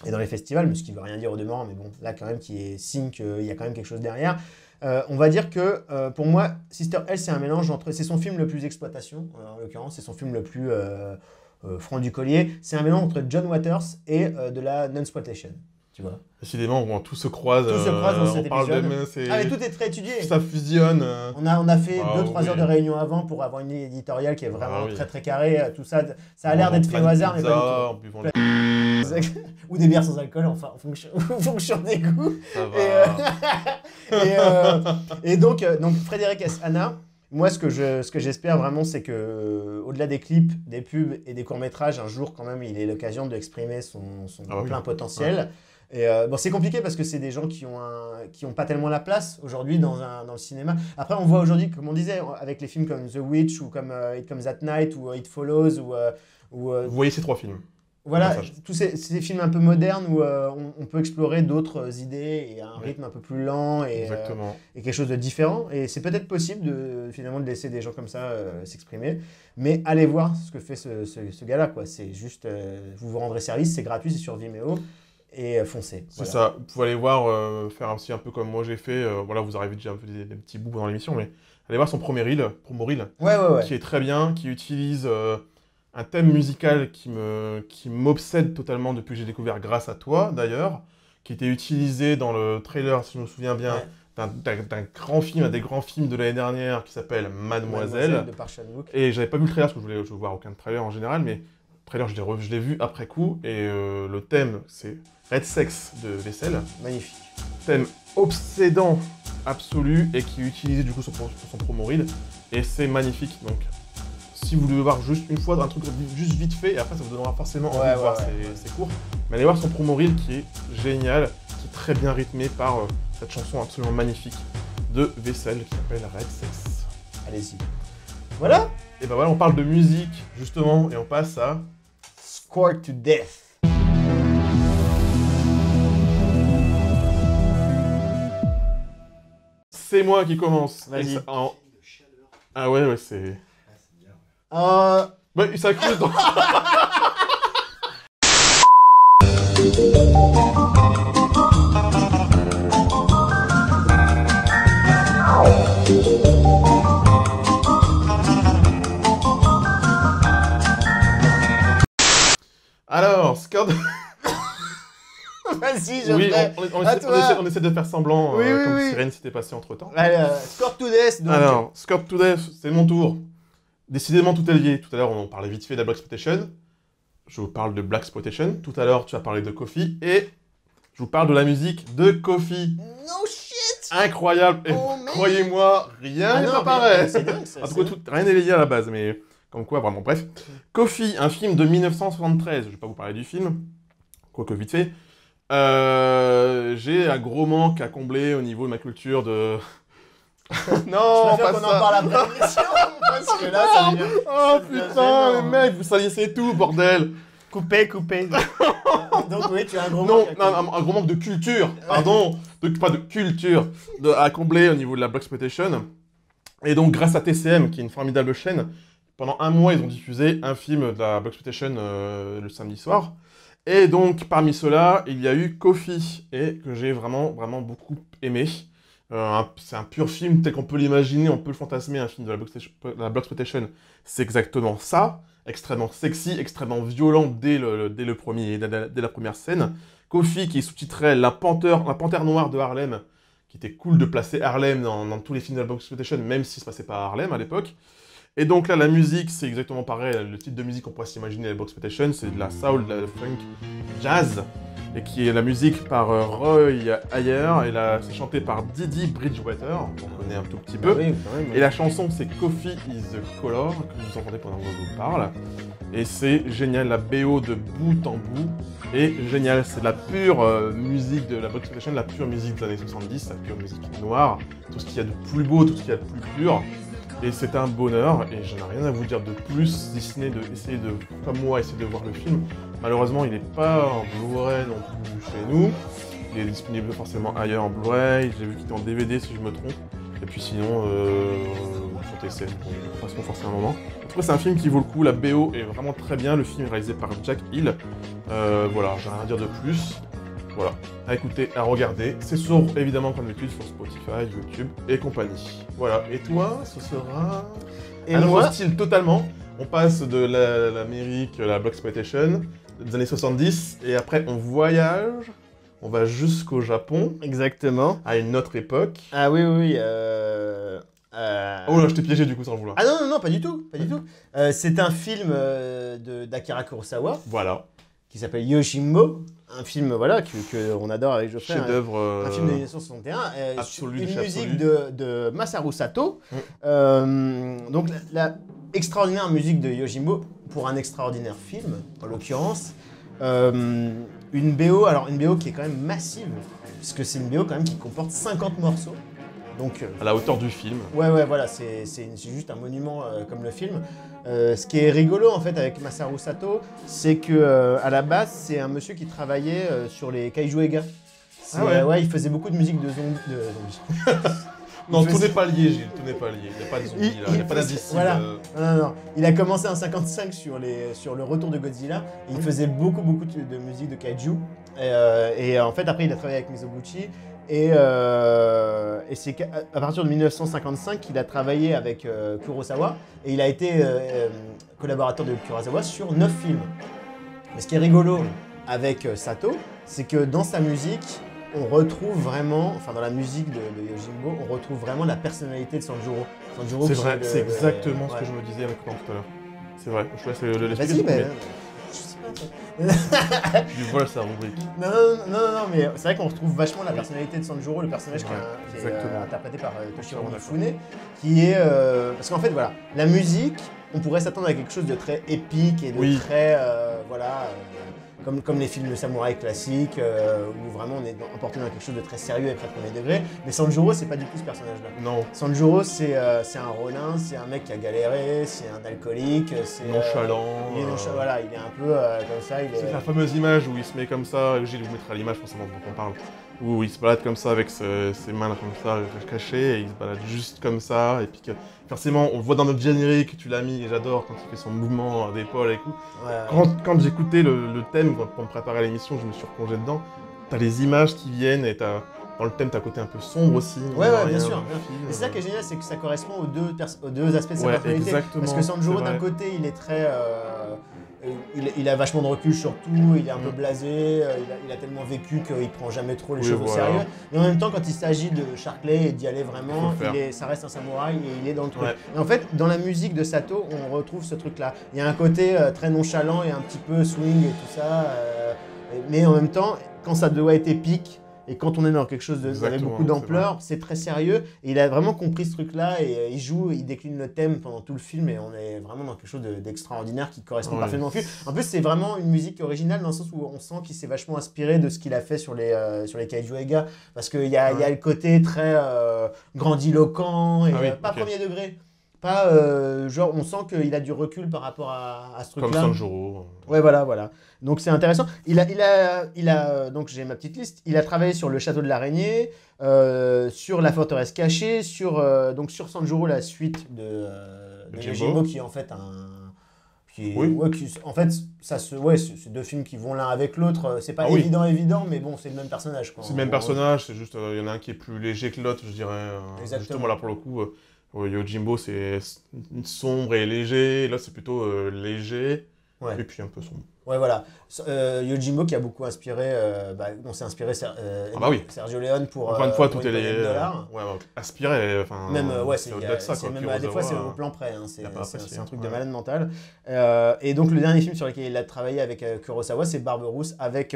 et dans les festivals, mais ce qui ne veut rien dire au demeurant, mais bon, là quand même qui est signe qu'il y a quand même quelque chose derrière. On va dire que pour moi, Sister L, c'est un mélange entre... C'est son film le plus exploitation, en l'occurrence, c'est son film le plus franc du collier. C'est un mélange entre John Waters et de la non-exploitation. Tu vois. Décidément, tout se croise. Tout se croise dans cet épisode. Ah, mais tout est très étudié. Ça fusionne. On a fait 2-3 heures de réunion avant pour avoir une ligne éditoriale qui est vraiment très très carrée. Tout ça, ça a l'air d'être fait au hasard, mais pas du tout. Ou des bières sans alcool, enfin, en fonction des goûts. Ça va. Et donc Frédéric S. Hanna, Moi, ce que j'espère vraiment, c'est que au-delà des clips, des pubs et des courts-métrages, un jour, quand même, il ait l'occasion d'exprimer son plein potentiel. Et bon, c'est compliqué parce que c'est des gens qui ont pas tellement la place aujourd'hui dans le cinéma. Après, on voit aujourd'hui, comme on disait, avec les films comme The Witch ou comme It Comes at Night ou It Follows Vous voyez ces 3 films. Voilà, tous ces films un peu modernes où on peut explorer d'autres idées et un rythme un peu plus lent et quelque chose de différent. Et c'est peut-être possible finalement de laisser des gens comme ça s'exprimer. Mais allez voir ce que fait ce gars-là, quoi. C'est juste, vous vous rendrez service, c'est gratuit, c'est sur Vimeo. Et foncez. C'est ça, vous pouvez aller voir, faire aussi un peu comme moi j'ai fait. Voilà, vous arrivez déjà un peu des petits bouts dans l'émission, mais allez voir son promo reel, qui est très bien, qui utilise un thème musical qui m'obsède totalement depuis que j'ai découvert grâce à toi, d'ailleurs, qui était utilisé dans le trailer, si je me souviens bien, d'un grand film, un des grands films de l'année dernière, qui s'appelle Mademoiselle. De Park Chan-wook. Et j'avais pas vu le trailer, parce que je voulais voir aucun trailer en général, mais le trailer, je l'ai vu après coup, et le thème, c'est Red Sex de Vaisselle. Magnifique. Thème obsédant absolu, et qui est utilisé du coup sur son promo reel, et c'est magnifique, donc... Si vous devez voir juste une fois un truc juste vite fait, et après ça vous donnera forcément envie de voir ses cours. Mais allez voir son promo reel qui est génial, qui est très bien rythmé par cette chanson absolument magnifique de Vaisselle qui s'appelle Red Sex. Allez-y. Voilà. Et ben voilà, on parle de musique justement, et on passe à... Scored to Death. C'est moi qui commence. Vas-y. Ah ouais, c'est... Ouais, ça cruise dans... Alors, Scored... Vas-y, je Oui, ferai. on essaie de faire semblant, comme si rien ne s'était passé entre-temps. Scored to Death, donc. Alors, Scored to Death, c'est mon tour. Décidément, tout est lié. Tout à l'heure, on parlait vite fait de la Blaxploitation. Je vous parle de Blaxploitation. Tout à l'heure, tu as parlé de Kofi. Et je vous parle de la musique de Kofi. No shit. Incroyable. Et croyez-moi, rien n'est pas pareil. C'est dingue, ça. En tout cas, rien n'est lié à la base, mais comme quoi, vraiment, bref. Kofi, un film de 1973. Je ne vais pas vous parler du film, quoique vite fait. J'ai un gros manque à combler au niveau de ma culture de... Non, pas qu'on en parle après l'émission, parce que là, ça devient... Oh putain, les mecs, vous salissez tout, bordel. Coupé. Donc oui, tu as un gros manque. Non, un gros manque de culture, pardon. Pas de culture à combler au niveau de la Blaxploitation. Et donc, grâce à TCM, qui est une formidable chaîne, pendant un mois, ils ont diffusé un film de la Blaxploitation le samedi soir. Et donc, parmi ceux-là, il y a eu Kofi, et que j'ai vraiment beaucoup aimé. C'est un pur film tel qu'on peut l'imaginer, on peut le fantasmer, un film de la Blaxploitation. C'est exactement ça, extrêmement sexy, extrêmement violent dès la première scène. Kofi qui sous-titrait La Panthère Noire de Harlem, qui était cool de placer Harlem dans tous les films de la Blaxploitation, même si ça se passait pas à Harlem à l'époque. Et donc là, la musique, c'est exactement pareil, le type de musique qu'on pourrait s'imaginer à la Blaxploitation, c'est de la soul, de la funk, jazz, et qui est la musique par Roy Ayer, et c'est chanté par Didi Bridgewater, qu'on connaît un tout petit peu. Oui, quand même. Et la chanson, c'est Coffee is the Color, que vous entendez pendant que je vous parle. Et c'est génial, la BO de bout en bout est génial. C'est de la pure musique de la Blaxploitation, la pure musique des années 70, la pure musique noire, tout ce qu'il y a de plus beau, tout ce qu'il y a de plus pur. Et c'est un bonheur, et je n'ai rien à vous dire de plus, si ce n'est d'essayer de, comme moi, essayer de voir le film. Malheureusement, il n'est pas en Blu-ray non plus chez nous. Il est disponible forcément ailleurs en Blu-ray. J'ai vu qu'il était en DVD, si je me trompe. Et puis sinon, sur TCM, on passera forcément un moment. En tout cas, c'est un film qui vaut le coup. La BO est vraiment très bien. Le film est réalisé par Jack Hill. Voilà, j'ai rien à dire de plus. Voilà, à écouter, à regarder. C'est sur, évidemment, comme d'habitude, sur Spotify, YouTube et compagnie. Voilà, et toi, ce sera un nouveau style totalement. On passe de l'Amérique, la Blaxploitation, des années 70, et après on voyage, on va jusqu'au Japon. Exactement. À une autre époque. Ah oui. Oh là, je t'ai piégé du coup sans le vouloir. Ah non, pas du tout. C'est un film d'Akira Kurosawa. Voilà. Qui s'appelle Yojimbo. un film voilà, qu'on adore avec Geoffrey. Chef-d'œuvre. Un film de 1961. Absolu, une chez musique Absolu. de Masaru Sato. Donc, la extraordinaire musique de Yojimbo pour un extraordinaire film, en l'occurrence. Une BO qui est quand même massive, puisque c'est une BO quand même qui comporte 50 morceaux. Donc, À la hauteur du film. ouais, voilà, c'est juste un monument comme le film. Ce qui est rigolo en fait avec Masaru Sato, c'est que à la base, c'est un monsieur qui travaillait sur les Kaiju Ega. Ouais, il faisait beaucoup de musique de zombies. Non, Il tout faisait- n'est pas lié, Gilles, tout n'est pas lié. Il n'y a pas de zombies, là. Il n'y a pas d'additifs. Voilà. Non. Il a commencé en 55 sur le retour de Godzilla. Et il faisait beaucoup de musique de kaiju. Et en fait, après, il a travaillé avec Mizoguchi. Et c'est à partir de 1955 qu'il a travaillé avec Kurosawa. Et il a été collaborateur de Kurosawa sur 9 films. Mais ce qui est rigolo avec Sato, c'est que dans sa musique, on retrouve vraiment, enfin dans la musique de Yojimbo, on retrouve vraiment la personnalité de Sanjuro. C'est vrai, c'est exactement ce que je me disais avec toi tout à l'heure. C'est vrai, je laisse l'expliquer. Vas-y, mais. Je sais pas. Tu voles sa rubrique. Non, mais c'est vrai qu'on retrouve vachement la personnalité de Sanjuro, le personnage qui est exactement. interprété par Toshiro D'accord. Mifune, qui est. Parce qu'en fait, voilà, la musique, on pourrait s'attendre à quelque chose de très épique et de très. Comme les films de samouraï classiques, où vraiment on est emporté dans quelque chose de très sérieux et très premier degré. Mais Sanjuro, c'est pas du tout ce personnage-là. Non. Sanjuro, c'est un ronin, c'est un mec qui a galéré, c'est un alcoolique, c'est. Nonchalant. Il est nonchalant, voilà, il est un peu comme ça. C'est la fameuse image où il se met comme ça, Gilles vous mettra l'image forcément dont on parle, où il se balade comme ça avec ses mains là, comme ça cachées, et il se balade juste comme ça, et puis que forcément on le voit dans notre générique, tu l'as mis et j'adore quand il fait son mouvement d'épaule et tout. Quand j'écoutais le thème pour me préparer à l'émission, je me suis replongé dedans, t'as les images qui viennent et dans le thème t'as un côté un peu sombre aussi. Ouais, bien sûr. Et c'est ça qui est génial, c'est que ça correspond aux deux aspects de sa personnalité. Exactement. Parce que Sanjuro, d'un côté, il est très. Il a vachement de recul sur tout, il est un peu blasé, il a tellement vécu qu'il prend jamais trop les choses au sérieux. Mais en même temps, quand il s'agit de Sharkley et d'y aller vraiment, ça reste un samouraï et il est dans le truc. Ouais. Et en fait, dans la musique de Sato, on retrouve ce truc-là. Il y a un côté très nonchalant et un petit peu swing et tout ça. Mais en même temps, quand ça doit être épique, et quand on est dans quelque chose avec beaucoup d'ampleur, c'est très sérieux. Et il a vraiment compris ce truc-là et il décline le thème pendant tout le film et on est vraiment dans quelque chose d'extraordinaire qui correspond parfaitement au film. En plus, c'est vraiment une musique originale dans le sens où on sent qu'il s'est vachement inspiré de ce qu'il a fait sur les Kaiju Ega parce qu'il y a le côté très grandiloquent et pas premier degré. Pas genre on sent qu'il a du recul par rapport à ce truc-là. Comme Sanjuro. Ouais, voilà. Donc c'est intéressant. Il a donc j'ai ma petite liste. Il a travaillé sur le château de l'araignée, sur la forteresse cachée, sur Sanjuro, la suite de Yojimbo, qui est en fait en fait, c'est deux films qui vont l'un avec l'autre. C'est pas évident, mais bon, c'est le même personnage. C'est le même personnage, c'est juste il y en a un qui est plus léger que l'autre, je dirais. Justement là pour le coup. Yojimbo c'est sombre et léger, et là c'est plutôt léger et puis un peu sombre. Ouais, voilà. Yojimbo qui a beaucoup inspiré, on s'est inspiré Sergio Leone pour. Encore une fois, tout est aspiré. Même, c'est au-delà de ça. Des fois, c'est au plan près. Hein, c'est un truc de malade mental. Et donc, le dernier film sur lequel il a travaillé avec Kurosawa, c'est Barberousse avec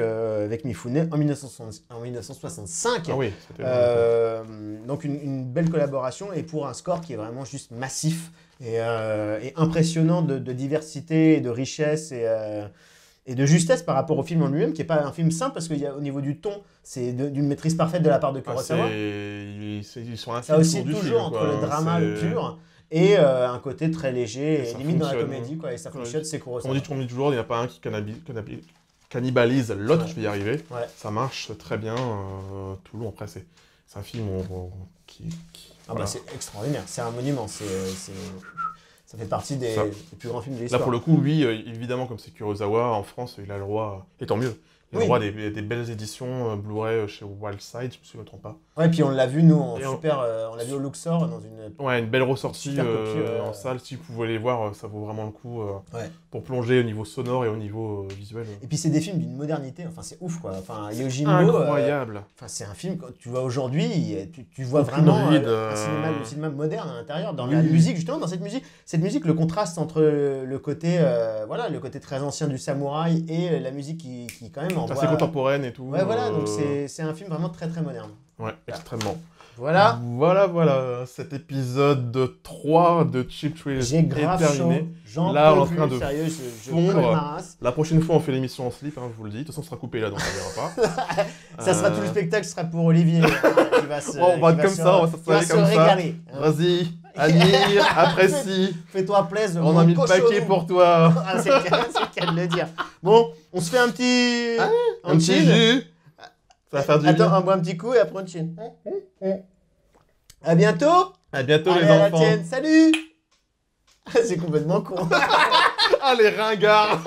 Mifune en 1965. Ah oui, donc, une belle collaboration et pour un score qui est vraiment juste massif et impressionnant de diversité et de richesse et de justesse par rapport au film en lui-même, qui n'est pas un film simple, parce qu'au niveau du ton, c'est d'une maîtrise parfaite de la part de Kurosawa. Ils sont un ça aussi toujours entre le drama le pur et un côté très léger, et limite dans la comédie, et ça fonctionne, c'est Kurosawa. On dit toujours, il n'y a pas un qui cannibalise l'autre, je vais y arriver. Ouais. Ça marche très bien tout le long. Après, c'est un film qui c'est extraordinaire, c'est un monument, ça fait partie des plus grands films de l'histoire. Là, pour le coup, lui, évidemment, comme c'est Kurosawa, en France, il a le droit, et tant mieux, il a le droit des belles éditions Blu-ray chez Wildside, si je ne me trompe pas. Ouais, puis on l'a vu, nous, on l'a vu au Luxor, dans une belle ressortie copie, en salle. Si vous pouvez les voir, ça vaut vraiment le coup pour plonger au niveau sonore et au niveau visuel. Et puis, c'est des films d'une modernité, enfin, c'est ouf, quoi. Enfin, Yojimbo, incroyable. C'est un film, quand tu vois aujourd'hui, tu vois vraiment un cinéma moderne à l'intérieur, dans la musique, justement, dans cette musique, le contraste entre le côté très ancien du samouraï et la musique qui quand même on assez voit... contemporaine et tout. Ouais, voilà, donc c'est un film vraiment très très moderne. Ouais, extrêmement. Voilà. Voilà. Cet épisode 3 de Cheap Thrills J'ai est grave terminé. chaud. J'en Là, on est en peux train plus, de sérieux, je fondre. colle ma race. La prochaine fois, on fait l'émission en slip, hein, je vous le dis. De toute façon, on sera coupé là, donc on ne verra pas. Ça sera tout le spectacle, ce sera pour Olivier. Qui va se, On va qui être comme ça, on va s'installer comme ça. régaler. Hein. Vas-y, admire, apprécie. Fais-toi plaisir. On a mis le paquet pour toi. Ah, c'est le cas de le dire. Bon, on se fait un petit... Un petit jus. Ça va faire du Attends, bien. on boit un petit coup et après on chine. À bientôt. À bientôt Allez, les à la enfants. tienne. Salut. C'est complètement con. Ah les ringards.